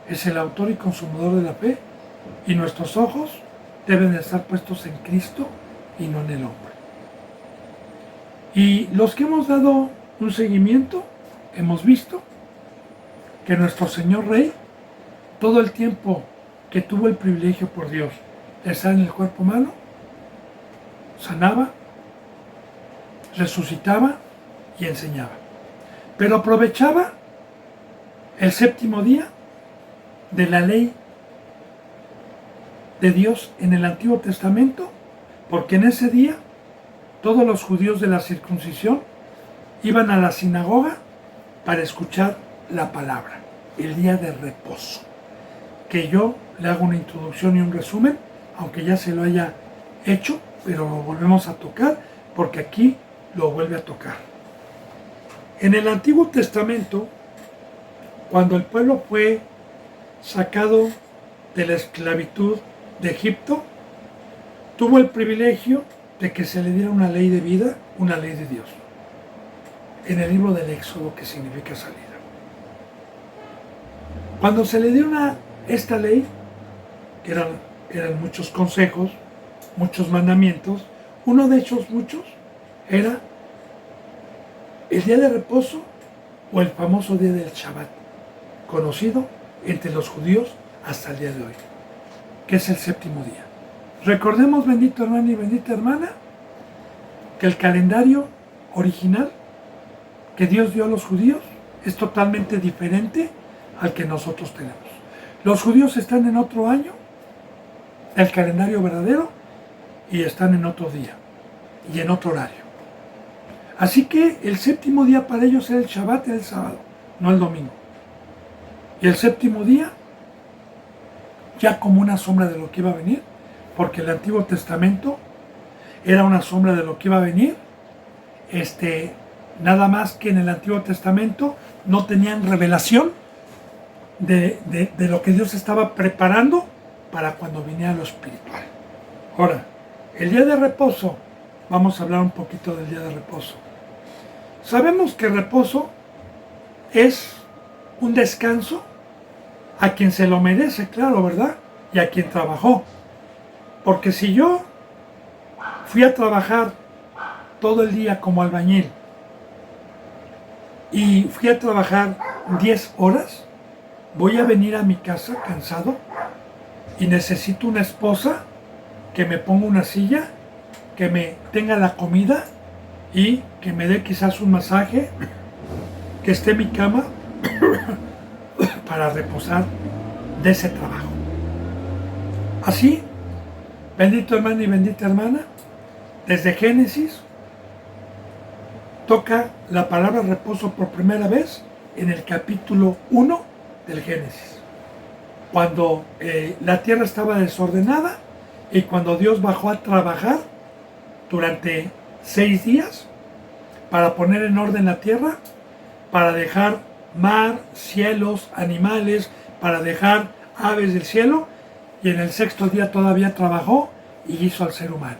es el autor y consumador de la fe, y nuestros ojos deben de estar puestos en Cristo y no en el hombre. Y los que hemos dado un seguimiento, hemos visto que nuestro Señor Rey, todo el tiempo que tuvo el privilegio por Dios de estar en el cuerpo humano, sanaba, resucitaba y enseñaba. Pero aprovechaba el séptimo día de la ley de Dios en el Antiguo Testamento, porque en ese día todos los judíos de la circuncisión iban a la sinagoga para escuchar la palabra, el día de reposo, que yo le hago una introducción y un resumen, aunque ya se lo haya hecho, pero lo volvemos a tocar porque aquí lo vuelve a tocar. En el Antiguo Testamento, cuando el pueblo fue sacado de la esclavitud de Egipto, tuvo el privilegio de que se le diera una ley de vida, una ley de Dios, en el libro del Éxodo, que significa salida. Cuando se le dio esta ley, eran muchos consejos, muchos mandamientos. Uno de esos muchos era el día de reposo o el famoso día del Shabbat, conocido entre los judíos hasta el día de hoy, que es el séptimo día. Recordemos, bendito hermano y bendita hermana, que el calendario original que Dios dio a los judíos es totalmente diferente al que nosotros tenemos. Los judíos están en otro año, el calendario verdadero, y están en otro día y en otro horario. Así que el séptimo día para ellos era el Shabbat, era el sábado, no el domingo. Y el séptimo día, ya como una sombra de lo que iba a venir, porque el Antiguo Testamento era una sombra de lo que iba a venir, nada más que en el Antiguo Testamento no tenían revelación de lo que Dios estaba preparando para cuando viniera lo espiritual. Ahora, el día de reposo, vamos a hablar un poquito del día de reposo. Sabemos que reposo es un descanso a quien se lo merece, claro, ¿verdad? Y a quien trabajó. Porque si yo fui a trabajar todo el día como albañil y fui a trabajar 10 horas, voy a venir a mi casa cansado y necesito una esposa que me ponga una silla, que me tenga la comida y que me dé quizás un masaje, que esté en mi cama para reposar de ese trabajo. Así, bendito hermano y bendita hermana, desde Génesis toca la palabra reposo por primera vez en el capítulo 1 del Génesis, cuando la tierra estaba desordenada y cuando Dios bajó a trabajar durante 6 días para poner en orden la tierra, para dejar mar, cielos, animales, para dejar aves del cielo, y en el sexto día todavía trabajó y hizo al ser humano.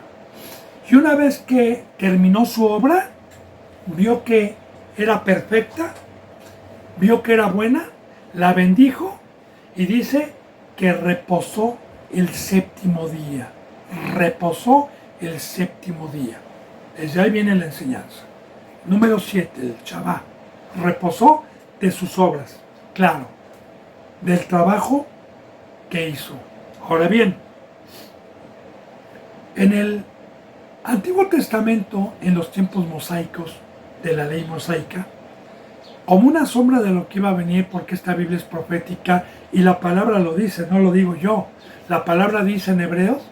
Y una vez que terminó su obra, vio que era perfecta, vio que era buena, la bendijo y dice que reposó el séptimo día. Reposó el séptimo día. Desde ahí viene la enseñanza. Número 7, el Shabbat. Reposó de sus obras. Claro, del trabajo que hizo. Ahora bien, en el Antiguo Testamento, en los tiempos mosaicos, de la ley mosaica, como una sombra de lo que iba a venir, porque esta Biblia es profética y la palabra lo dice, no lo digo yo. La palabra dice en Hebreos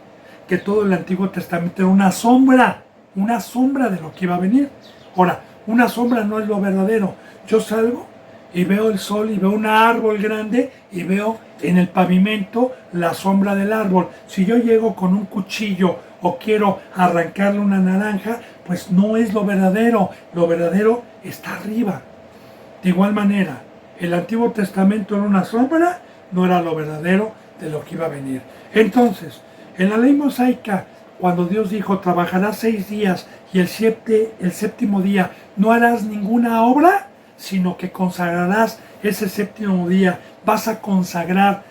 que todo el Antiguo Testamento era una sombra de lo que iba a venir. Ahora, una sombra no es lo verdadero. Yo salgo y veo el sol y veo un árbol grande y veo en el pavimento la sombra del árbol. Si yo llego con un cuchillo o quiero arrancarle una naranja, pues no es lo verdadero está arriba. De igual manera, el Antiguo Testamento era una sombra, no era lo verdadero de lo que iba a venir. Entonces, en la ley mosaica, cuando Dios dijo, trabajarás 6 días y el séptimo día no harás ninguna obra, sino que consagrarás ese séptimo día, vas a consagrar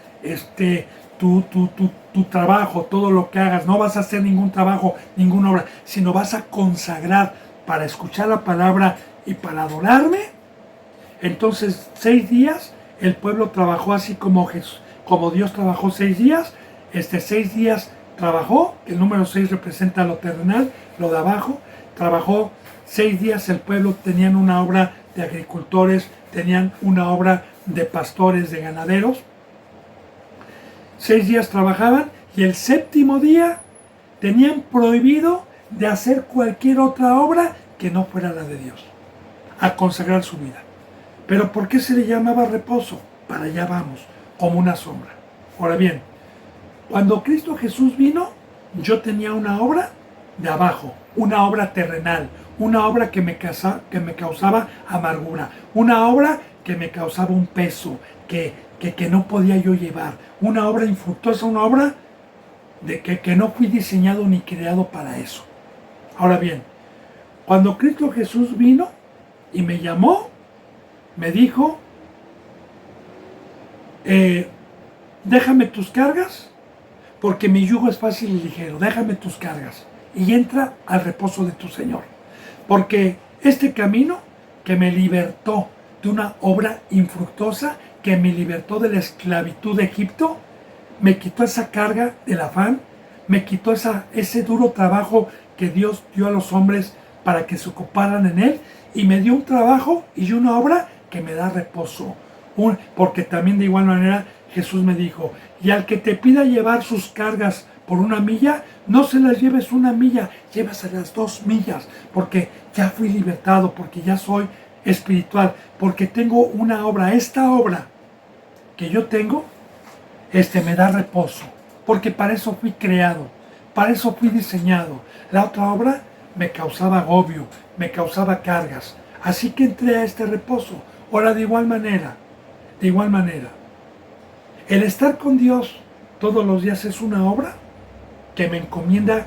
tu trabajo, todo lo que hagas, no vas a hacer ningún trabajo, ninguna obra, sino vas a consagrar para escuchar la palabra y para adorarme. Entonces 6 días el pueblo trabajó así como Dios trabajó 6 días, 6 días trabajó, el número 6 representa lo terrenal, lo de abajo, trabajó 6 días el pueblo, tenían una obra de agricultores, tenían una obra de pastores, de ganaderos. 6 días trabajaban y el séptimo día tenían prohibido de hacer cualquier otra obra que no fuera la de Dios, a consagrar su vida. Pero ¿por qué se le llamaba reposo? Para allá vamos, como una sombra. Ahora bien, cuando Cristo Jesús vino, yo tenía una obra de abajo, una obra terrenal, una obra que me causaba amargura, una obra que me causaba un peso, que no podía yo llevar, una obra infructuosa, una obra de que no fui diseñado ni creado para eso. Ahora bien, cuando Cristo Jesús vino y me llamó, me dijo, déjame tus cargas, porque mi yugo es fácil y ligero, déjame tus cargas y entra al reposo de tu Señor. Porque este camino que me libertó de una obra infructuosa, que me libertó de la esclavitud de Egipto, me quitó esa carga del afán, me quitó ese duro trabajo que Dios dio a los hombres para que se ocuparan en él, y me dio un trabajo y una obra que me da reposo. Porque también de igual manera Jesús me dijo, y al que te pida llevar sus cargas por 1 milla, no se las lleves 1 milla, llévaselas 2 millas, porque ya fui libertado, porque ya soy espiritual, porque tengo una obra. Esta obra que yo tengo, me da reposo, porque para eso fui creado, para eso fui diseñado. La otra obra me causaba agobio, me causaba cargas, así que entré a este reposo. Ahora de igual manera, el estar con Dios todos los días es una obra que me encomienda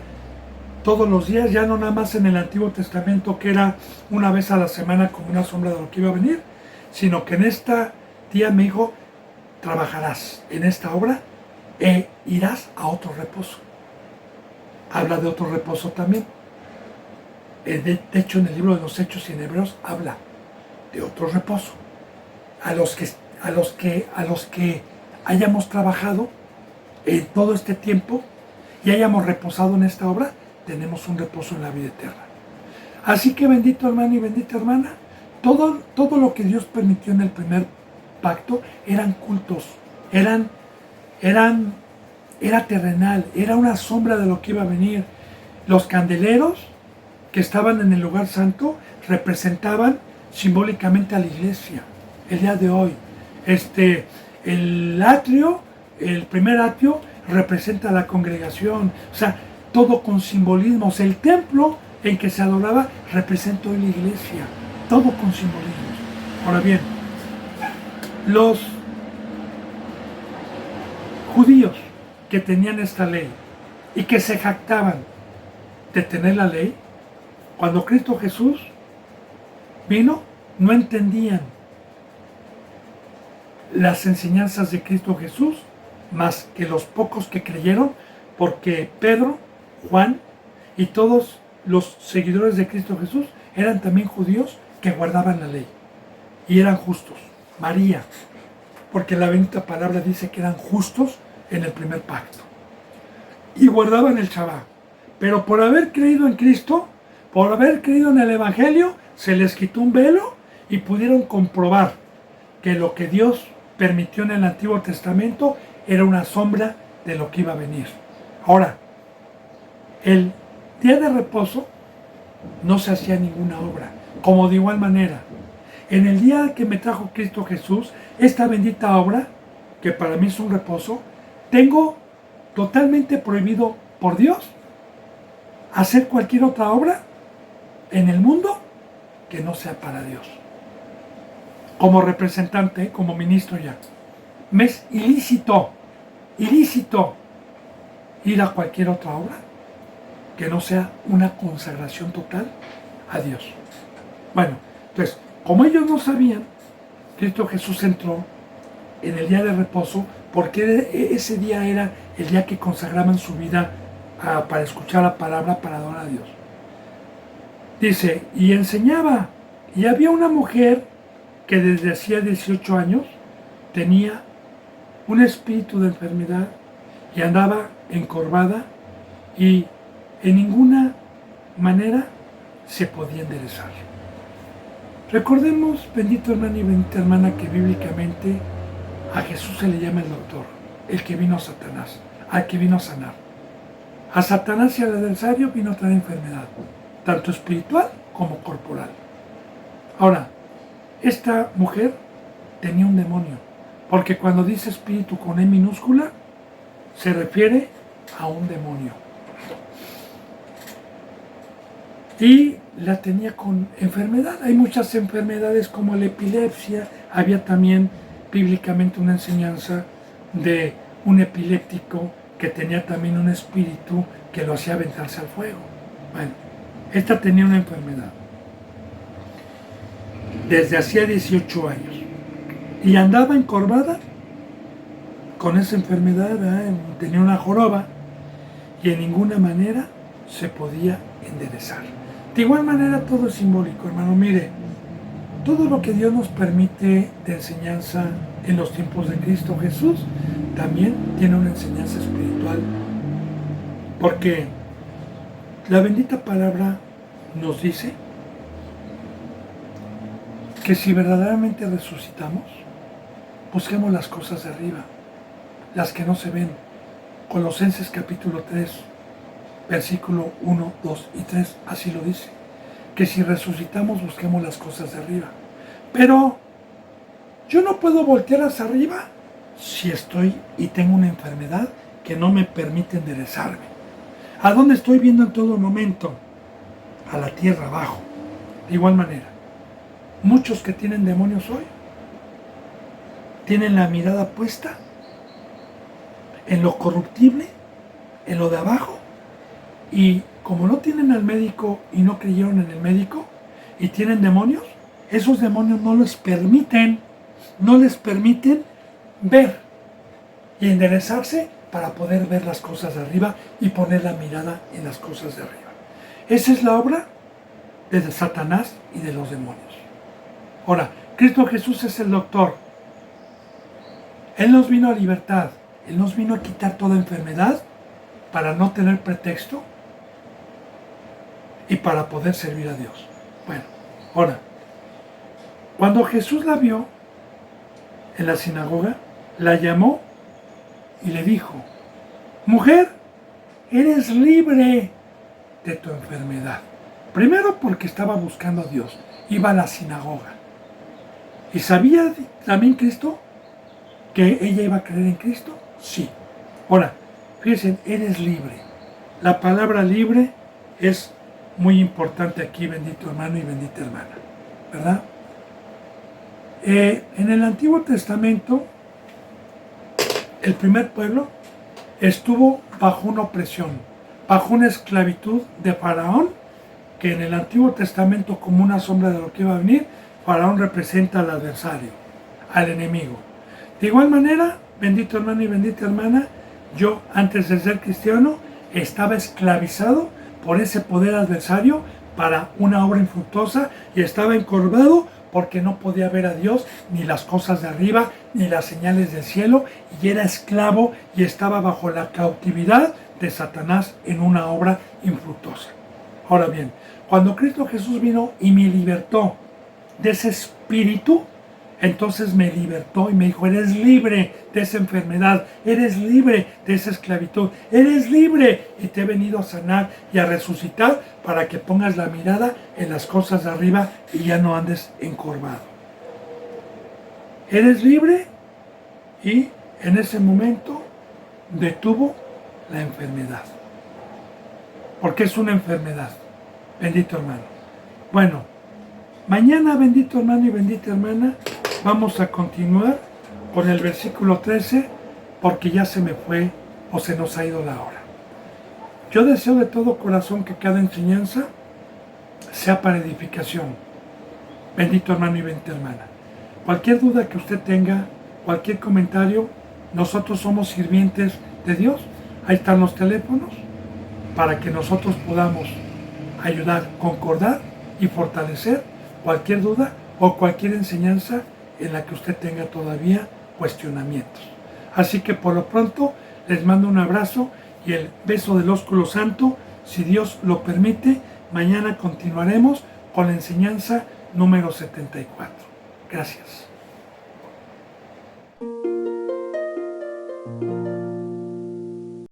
todos los días, ya no nada más en el Antiguo Testamento, que era una vez a la semana como una sombra de lo que iba a venir, sino que en este día me dijo, trabajarás en esta obra e irás a otro reposo. Habla de otro reposo también. De hecho, en el libro de los Hechos y en Hebreos habla de otro reposo. A los que hayamos trabajado en todo este tiempo y hayamos reposado en esta obra, tenemos un reposo en la vida eterna. Así que bendito hermano y bendita hermana, todo lo que Dios permitió en el primer pacto eran cultos, era terrenal, era una sombra de lo que iba a venir. Los candeleros que estaban en el lugar santo representaban simbólicamente a la iglesia. El día de hoy, el primer atrio representa a la congregación, o sea, todo con simbolismos. El templo en que se adoraba representa hoy la iglesia, todo con simbolismos. Ahora bien, los judíos que tenían esta ley y que se jactaban de tener la ley, cuando Cristo Jesús vino, no entendían las enseñanzas de Cristo Jesús más que los pocos que creyeron, porque Pedro, Juan y todos los seguidores de Cristo Jesús eran también judíos que guardaban la ley y eran justos. María, porque la bendita palabra dice que eran justos en el primer pacto y guardaban el Shabbat. Pero por haber creído en Cristo, por haber creído en el Evangelio, se les quitó un velo y pudieron comprobar que lo que Dios permitió en el Antiguo Testamento era una sombra de lo que iba a venir. Ahora, el día de reposo no se hacía ninguna obra, como de igual manera, en el día que me trajo Cristo Jesús, esta bendita obra, que para mí es un reposo, tengo totalmente prohibido por Dios hacer cualquier otra obra en el mundo que no sea para Dios. Como representante, como ministro ya, me es ilícito ir a cualquier otra obra que no sea una consagración total a Dios. Bueno, entonces, como ellos no sabían, Cristo Jesús entró en el día de reposo porque ese día era el día que consagraban su vida para escuchar la palabra, para adorar a Dios. Dice, y enseñaba, y había una mujer que desde hacía 18 años tenía un espíritu de enfermedad y andaba encorvada y en ninguna manera se podía enderezar. Recordemos, bendito hermano y bendita hermana, que bíblicamente a Jesús se le llama el doctor, el que vino a Satanás, al que vino a sanar. A Satanás y al adversario vino a traer enfermedad, tanto espiritual como corporal. Ahora, esta mujer tenía un demonio, porque cuando dice espíritu con E minúscula, se refiere a un demonio. Y la tenía con enfermedad. Hay muchas enfermedades como la epilepsia. Había también bíblicamente una enseñanza de un epiléptico que tenía también un espíritu que lo hacía aventarse al fuego. Bueno, esta tenía una enfermedad desde hacía 18 años y andaba encorvada con esa enfermedad, tenía una joroba y en ninguna manera se podía enderezar. De igual manera todo es simbólico, hermano. Mire, todo lo que Dios nos permite de enseñanza en los tiempos de Cristo Jesús también tiene una enseñanza espiritual, porque la bendita palabra nos dice que si verdaderamente resucitamos, busquemos las cosas de arriba, las que no se ven. Colosenses capítulo 3, versículo 1, 2 y 3, así lo dice, que si resucitamos busquemos las cosas de arriba. Pero yo no puedo voltear hacia arriba si estoy y tengo una enfermedad que no me permite enderezarme. ¿A dónde estoy viendo en todo momento? A la tierra abajo. De igual manera, muchos que tienen demonios hoy tienen la mirada puesta en lo corruptible, en lo de abajo, y como no tienen al médico y no creyeron en el médico y tienen demonios, esos demonios no les permiten ver y enderezarse para poder ver las cosas de arriba y poner la mirada en las cosas de arriba. Esa es la obra de Satanás y de los demonios. Ahora, Cristo Jesús es el doctor. Él nos vino a libertad. Él nos vino a quitar toda enfermedad para no tener pretexto y para poder servir a Dios. Bueno, ahora, cuando Jesús la vio en la sinagoga, la llamó y le dijo, mujer, eres libre de tu enfermedad. Primero porque estaba buscando a Dios, iba a la sinagoga. ¿Y sabía también Cristo que ella iba a creer en Cristo? Sí. Ahora, fíjense, eres libre. La palabra libre es muy importante aquí, bendito hermano y bendita hermana, ¿verdad? En el Antiguo Testamento, el primer pueblo estuvo bajo una opresión, bajo una esclavitud de Faraón, que en el Antiguo Testamento, como una sombra de lo que iba a venir, Faraón representa al adversario, al enemigo. De igual manera, bendito hermano y bendita hermana, yo antes de ser cristiano estaba esclavizado por ese poder adversario para una obra infructuosa y estaba encorvado porque no podía ver a Dios, ni las cosas de arriba, ni las señales del cielo, y era esclavo y estaba bajo la cautividad de Satanás en una obra infructuosa. Ahora bien, cuando Cristo Jesús vino y me libertó de ese espíritu, entonces me libertó y me dijo, eres libre de esa enfermedad, eres libre de esa esclavitud, eres libre y te he venido a sanar y a resucitar para que pongas la mirada en las cosas de arriba y ya no andes encorvado. Eres libre y en ese momento detuvo la enfermedad. Porque es una enfermedad, bendito hermano. Bueno, mañana, bendito hermano y bendita hermana, vamos a continuar con el versículo 13, porque ya se me fue o se nos ha ido la hora. Yo deseo de todo corazón que cada enseñanza sea para edificación. Bendito hermano y bendita hermana. Cualquier duda que usted tenga, cualquier comentario, nosotros somos sirvientes de Dios. Ahí están los teléfonos para que nosotros podamos ayudar, concordar y fortalecer cualquier duda o cualquier enseñanza en la que usted tenga todavía cuestionamientos. Así que por lo pronto les mando un abrazo y el beso del ósculo santo. Si Dios lo permite, mañana continuaremos con la enseñanza número 74. Gracias.